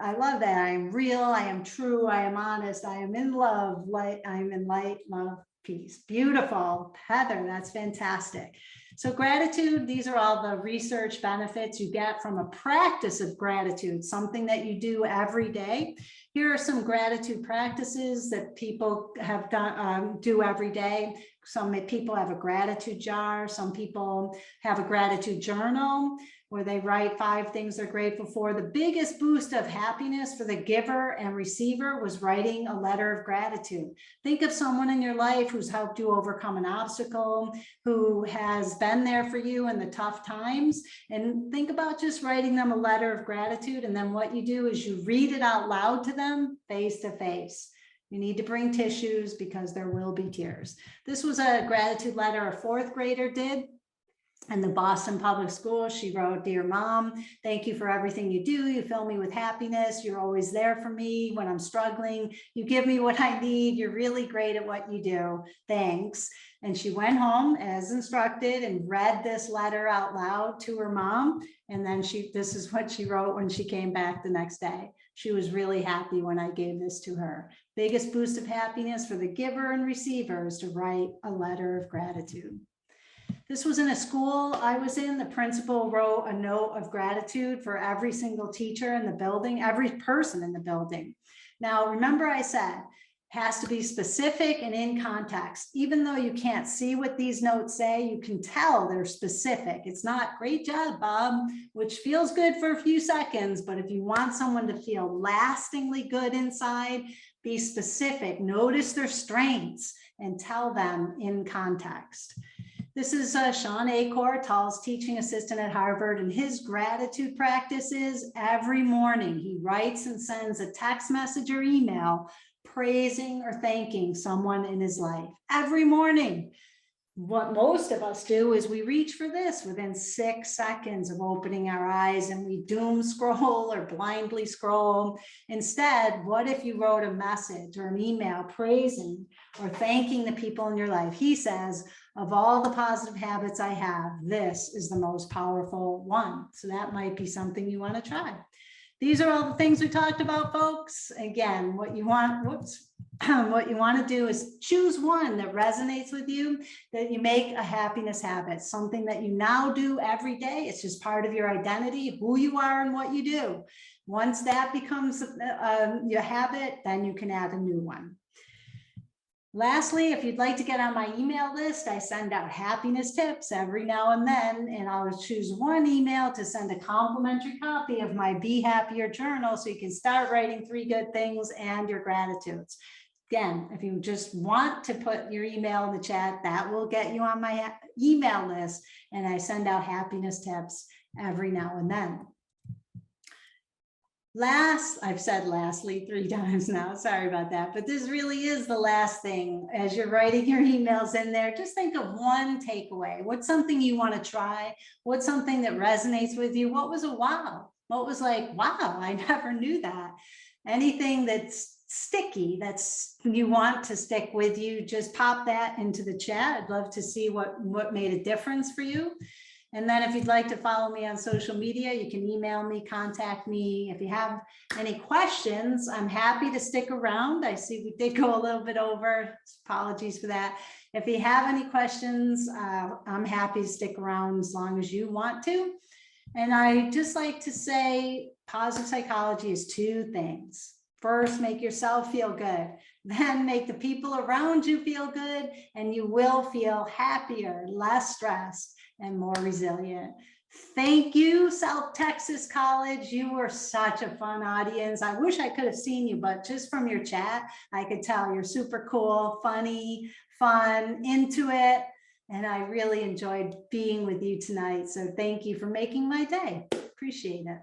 I love that. I am real. I am true. I am honest. I am in love. I am in light, love, peace. Beautiful. Heather, that's fantastic. So gratitude, these are all the research benefits you get from a practice of gratitude, something that you do every day. Here are some gratitude practices that people have done, do every day. Some people have a gratitude jar. Some people have a gratitude journal where they write 5 things they're grateful for. The biggest boost of happiness for the giver and receiver was writing a letter of gratitude. Think of someone in your life who's helped you overcome an obstacle, who has been there for you in the tough times, and think about just writing them a letter of gratitude. And then what you do is you read it out loud to them face to face. You need to bring tissues because there will be tears. This was a gratitude letter a 4th grader did in the Boston Public Schools. She wrote, "Dear Mom, thank you for everything you do. You fill me with happiness. You're always there for me when I'm struggling. You give me what I need. You're really great at what you do. Thanks." And she went home as instructed and read this letter out loud to her mom. And then this is what she wrote when she came back the next day. She was really happy when I gave this to her. Biggest boost of happiness for the giver and receiver is to write a letter of gratitude. This was in a school I was in. The principal wrote a note of gratitude for every single teacher in the building, every person in the building. Now, remember I said, has to be specific and in context. Even though you can't see what these notes say, you can tell they're specific. It's not "great job, Bob," which feels good for a few seconds, but if you want someone to feel lastingly good inside, be specific, notice their strengths, and tell them in context. This is Sean Acor, Tall's teaching assistant at Harvard, and his gratitude practice is every morning he writes and sends a text message or email praising or thanking someone in his life every morning. What most of us do is we reach for this within 6 seconds of opening our eyes, and we doom scroll or blindly scroll. Instead, what if you wrote a message or an email praising or thanking the people in your life? He says, "Of all the positive habits I have, this is the most powerful one." So that might be something you want to try. These are all the things we talked about, folks. Again, what you want to do is choose one that resonates with you, that you make a happiness habit, something that you now do every day. It's just part of your identity, who you are and what you do. Once that becomes your habit, then you can add a new one. Lastly, if you'd like to get on my email list, I send out happiness tips every now and then, and I'll choose one email to send a complimentary copy of my Be Happier journal so you can start writing 3 good things and your gratitudes. Again, if you just want to put your email in the chat, that will get you on my email list, and I send out happiness tips every now and then. I've said lastly 3 times now, sorry about that, but this really is the last thing. As you're writing your emails in there, just think of one takeaway. What's something you want to try? What's something that resonates with you? What was a wow? What was like, wow, I never knew that. Anything that's sticky, that's you want to stick with you, just pop that into the chat. I'd love to see what made a difference for you. And then if you'd like to follow me on social media, you can email me, contact me. If you have any questions, I'm happy to stick around. I see we did go a little bit over. Apologies for that. If you have any questions, I'm happy to stick around as long as you want to. And I just like to say positive psychology is 2 things. First, make yourself feel good. Then make the people around you feel good, and you will feel happier, less stressed, and more resilient. Thank you, South Texas College. You were such a fun audience. I wish I could have seen you, but just from your chat, I could tell you're super cool, funny, fun, into it. And I really enjoyed being with you tonight. So thank you for making my day. Appreciate it.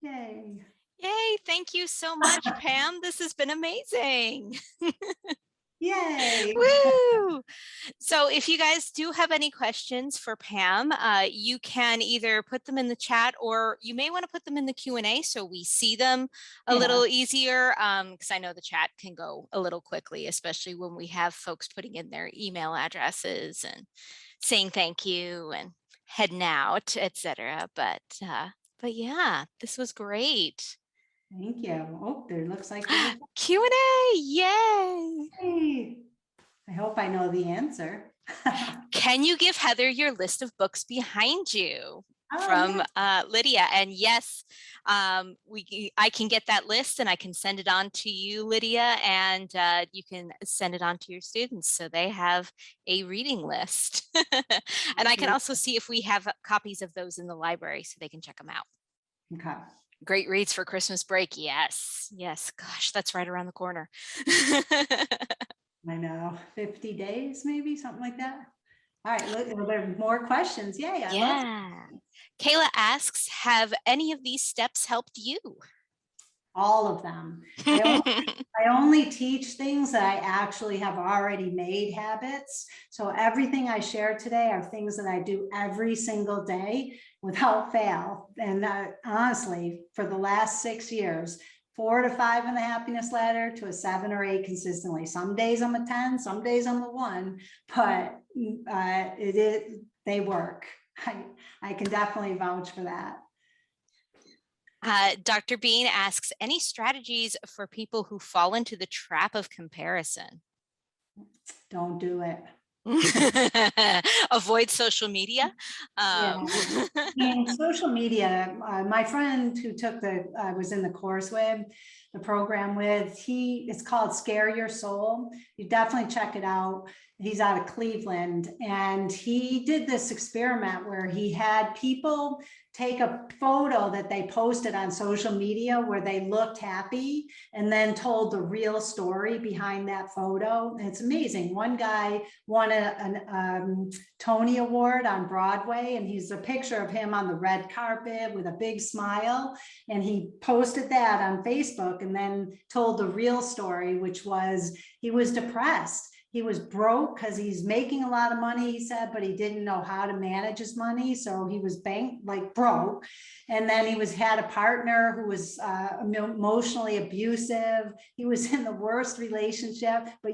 Yay. Yay, thank you so much, Pam. This has been amazing. Yay. Woo! So if you guys do have any questions for Pam, you can either put them in the chat, or you may want to put them in the Q&A so we see them a little easier, because I know the chat can go a little quickly, especially when we have folks putting in their email addresses and saying thank you and heading out, etc. But yeah, this was great. Thank you. Oh, there looks like there's Q&A, yay! Hey, I hope I know the answer. Can you give Heather your list of books behind you? Oh, from yeah. Lydia. And yes, I can get that list and I can send it on to you, Lydia, and you can send it on to your students so they have a reading list. And I can also see if we have copies of those in the library so they can check them out. Okay. Great reads for Christmas break. Yes. Yes. Gosh, that's right around the corner. I know, 50 days, maybe something like that. All right, look, are there more questions? Yay, I love it. Yeah. Kayla asks, have any of these steps helped you? All of them. I only teach things that I actually have already made habits. So everything I share today are things that I do every single day without fail. And honestly, for the last 6 years, 4 to 5 in the happiness ladder to a 7 or 8 consistently. Some days I'm a 10, some days I'm a 1, but they work. I can definitely vouch for that. Dr. Bean asks, any strategies for people who fall into the trap of comparison? Don't do it. Avoid social media. In social media, my friend who took I was in the course with, the program with, it's called Scare Your Soul. You definitely check it out. He's out of Cleveland, and he did this experiment where he had people take a photo that they posted on social media where they looked happy and then told the real story behind that photo. And it's amazing. One guy won a Tony Award on Broadway, and he's a picture of him on the red carpet with a big smile. And he posted that on Facebook and then told the real story, which was he was depressed. He was broke because he's making a lot of money, he said, but he didn't know how to manage his money. So he was broke. And then he had a partner who was emotionally abusive. He was in the worst relationship, but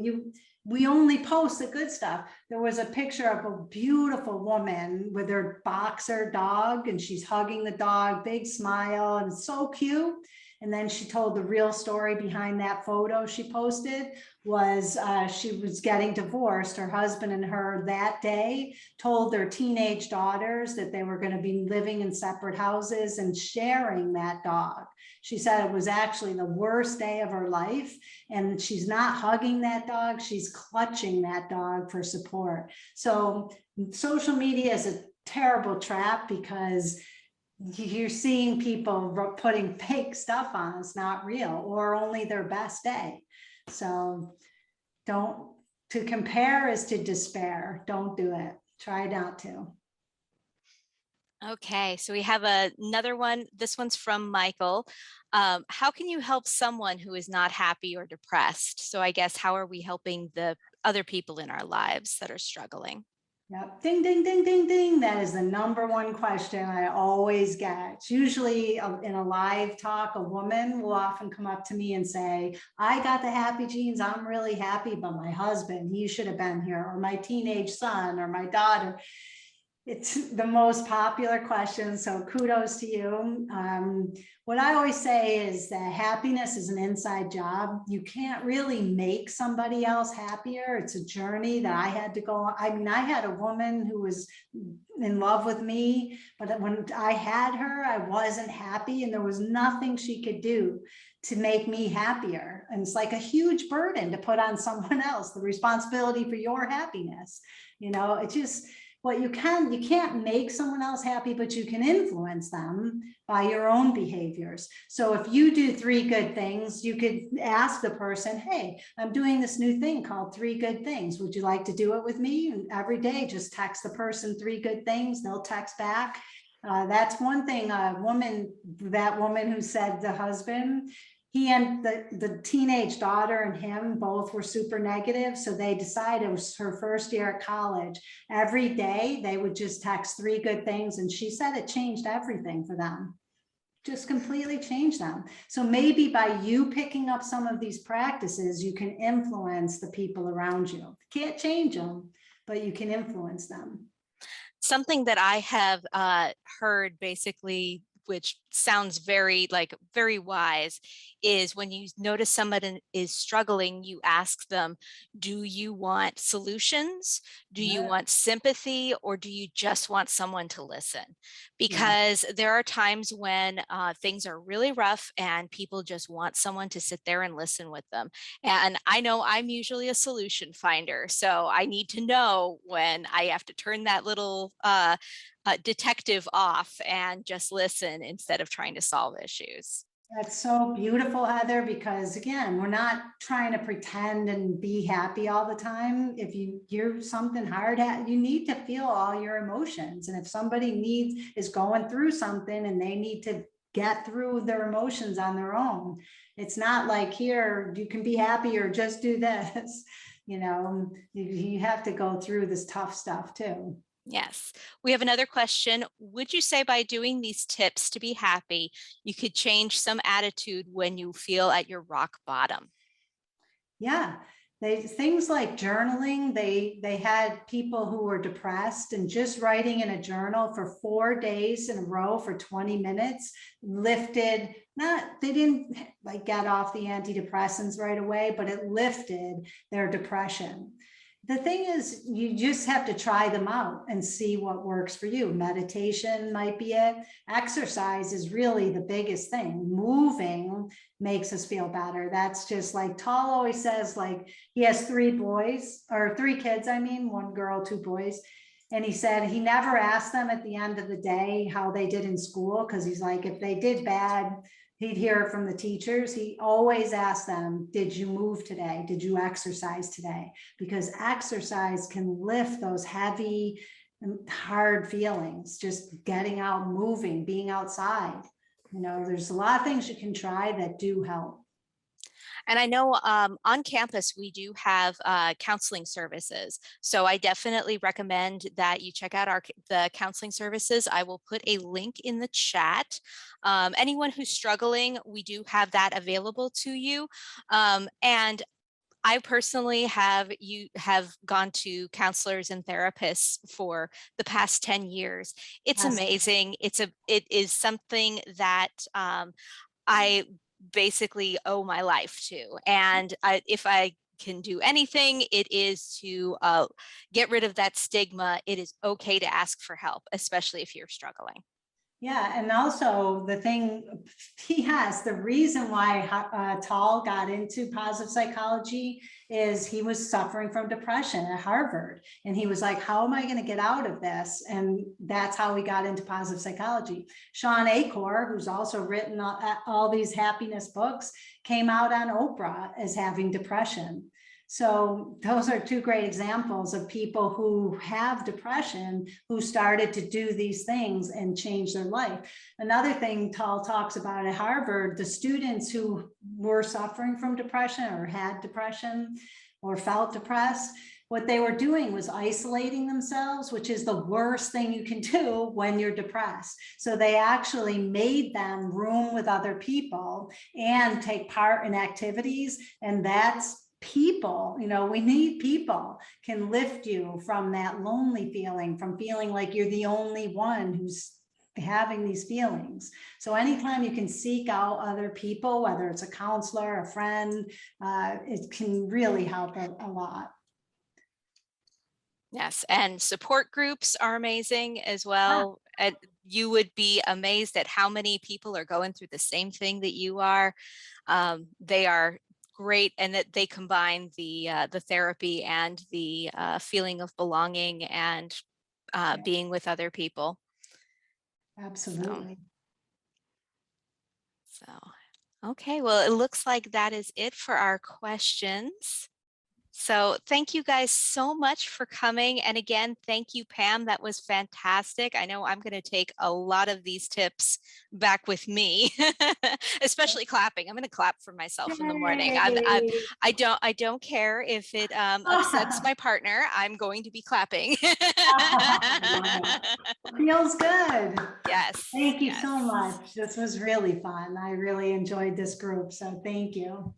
we only post the good stuff. There was a picture of a beautiful woman with her boxer dog, and she's hugging the dog, big smile, and it's so cute. And then she told the real story behind that photo she posted was she was getting divorced. Her husband and her that day told their teenage daughters that they were going to be living in separate houses and sharing that dog. She said it was actually the worst day of her life, and she's not hugging that dog, she's clutching that dog for support. So social media is a terrible trap because you're seeing people putting fake stuff on, it's not real, or only their best day. So to compare is to despair. Don't do it. Try not to. Okay, so we have another one. This one's from Michael. How can you help someone who is not happy or depressed? So I guess, how are we helping the other people in our lives that are struggling? Yep. Ding, ding, ding, ding, ding. That is the #1 question I always get. It's usually in a live talk, a woman will often come up to me and say, I got the happy genes, I'm really happy, but my husband, he should have been here, or my teenage son, or my daughter. It's the most popular question, so kudos to you. What I always say is that happiness is an inside job. You can't really make somebody else happier. It's a journey that I had to go on. I mean, I had a woman who was in love with me, but when I had her, I wasn't happy, and there was nothing she could do to make me happier. And it's like a huge burden to put on someone else, the responsibility for your happiness. You know, it's just, well, you can't make someone else happy, but you can influence them by your own behaviors. So if you do 3 good things, you could ask the person, hey, I'm doing this new thing called 3 good things. Would you like to do it with me? And every day, just text the person 3 good things. They'll text back. That's one thing. That woman who said the husband, he and the teenage daughter and him both were super negative. So they decided, it was her first year at college, every day they would just text 3 good things. And she said it changed everything for them, just completely changed them. So maybe by you picking up some of these practices, you can influence the people around you. Can't change them, but you can influence them. Something that I have heard basically, which sounds very wise, is when you notice someone is struggling, you ask them, do you want solutions? Do you Yeah. want sympathy, or do you just want someone to listen? Yeah. Because there are times when things are really rough and people just want someone to sit there and listen with them. And I know I'm usually a solution finder, so I need to know when I have to turn that little detective off and just listen instead of trying to solve issues. That's so beautiful, Heather, because again, we're not trying to pretend and be happy all the time. If you're something hard at, you need to feel all your emotions. And if somebody is going through something and they need to get through their emotions on their own, it's not like, here, you can be happy or just do this. You have to go through this tough stuff too. Yes. We have another question. Would you say by doing these tips to be happy, you could change some attitude when you feel at your rock bottom? Yeah, things like journaling, they had people who were depressed, and just writing in a journal for 4 days in a row for 20 minutes lifted, they didn't like get off the antidepressants right away, but it lifted their depression. The thing is, you just have to try them out and see what works for you. Meditation might be it. Exercise is really the biggest thing. Moving makes us feel better. That's just like Tall always says, like he has 3 kids, 1 girl, 2 boys. And he said he never asked them at the end of the day how they did in school, because he's like, if they did bad, he'd hear it from the teachers. He always asked them, did you move today? Did you exercise today? Because exercise can lift those heavy and hard feelings, just getting out, moving, being outside. There's a lot of things you can try that do help. And I know on campus, we do have counseling services. So I definitely recommend that you check out the counseling services. I will put a link in the chat. Anyone who's struggling, we do have that available to you. And I personally have gone to counselors and therapists for the past 10 years. It's Yes. amazing. It is something that I basically owe my life to. And if I can do anything, it is to get rid of that stigma. It is okay to ask for help, especially if you're struggling. Yeah, and also the reason why Tall got into positive psychology is he was suffering from depression at Harvard. And he was like, how am I going to get out of this? And that's how he got into positive psychology. Sean Achor, who's also written all these happiness books, came out on Oprah as having depression. So those are 2 great examples of people who have depression, who started to do these things and change their life. Another thing Tall talks about at Harvard, the students who were suffering from depression or had depression or felt depressed, what they were doing was isolating themselves, which is the worst thing you can do when you're depressed. So they actually made them room with other people and take part in activities. And that's people, we need people can lift you from that lonely feeling, from feeling like you're the only one who's having these feelings. So anytime you can seek out other people, whether it's a counselor, a friend, it can really help a lot. Yes, and support groups are amazing as well. And you would be amazed at how many people are going through the same thing that you are. They are great, and that they combine the therapy and the feeling of belonging and being with other people. Absolutely. So, okay, well, it looks like that is it for our questions. So thank you guys so much for coming. And again, thank you, Pam. That was fantastic. I know I'm going to take a lot of these tips back with me, especially clapping. I'm going to clap for myself in the morning. I don't care if it upsets my partner. I'm going to be clapping. Feels good. Yes. Thank you yes. so much. This was really fun. I really enjoyed this group. So thank you.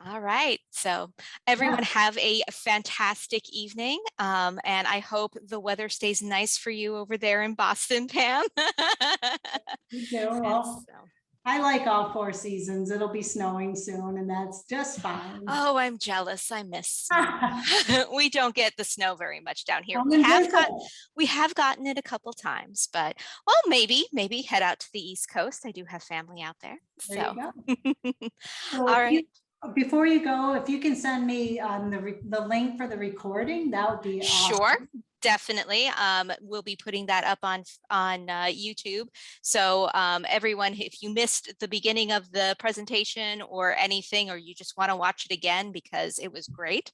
All right. So everyone have a fantastic evening. And I hope the weather stays nice for you over there in Boston, Pam. You do. And Well, so- I like all 4 seasons. It'll be snowing soon and that's just fine. Oh, I'm jealous. I miss snow. We don't get the snow very much down here. Come We and have visit. got we have gotten it a couple times, but well, maybe head out to the East Coast. I do have family out there. There So you go. So all if you- right. Before you go, if you can send me the link for the recording, that would be awesome. Sure. Definitely. We'll be putting that up on YouTube. So everyone, if you missed the beginning of the presentation or anything, or you just want to watch it again because it was great,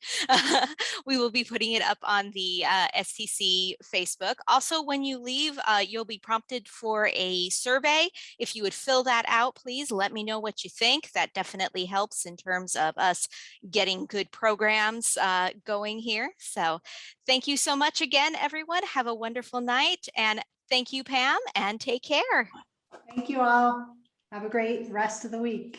we will be putting it up on the STC Facebook. Also, when you leave, you'll be prompted for a survey. If you would fill that out, please let me know what you think. That definitely helps in terms of us getting good programs going here. So thank you so much again, everyone. Have a wonderful night. And thank you, Pam, and take care. Thank you all. Have a great rest of the week.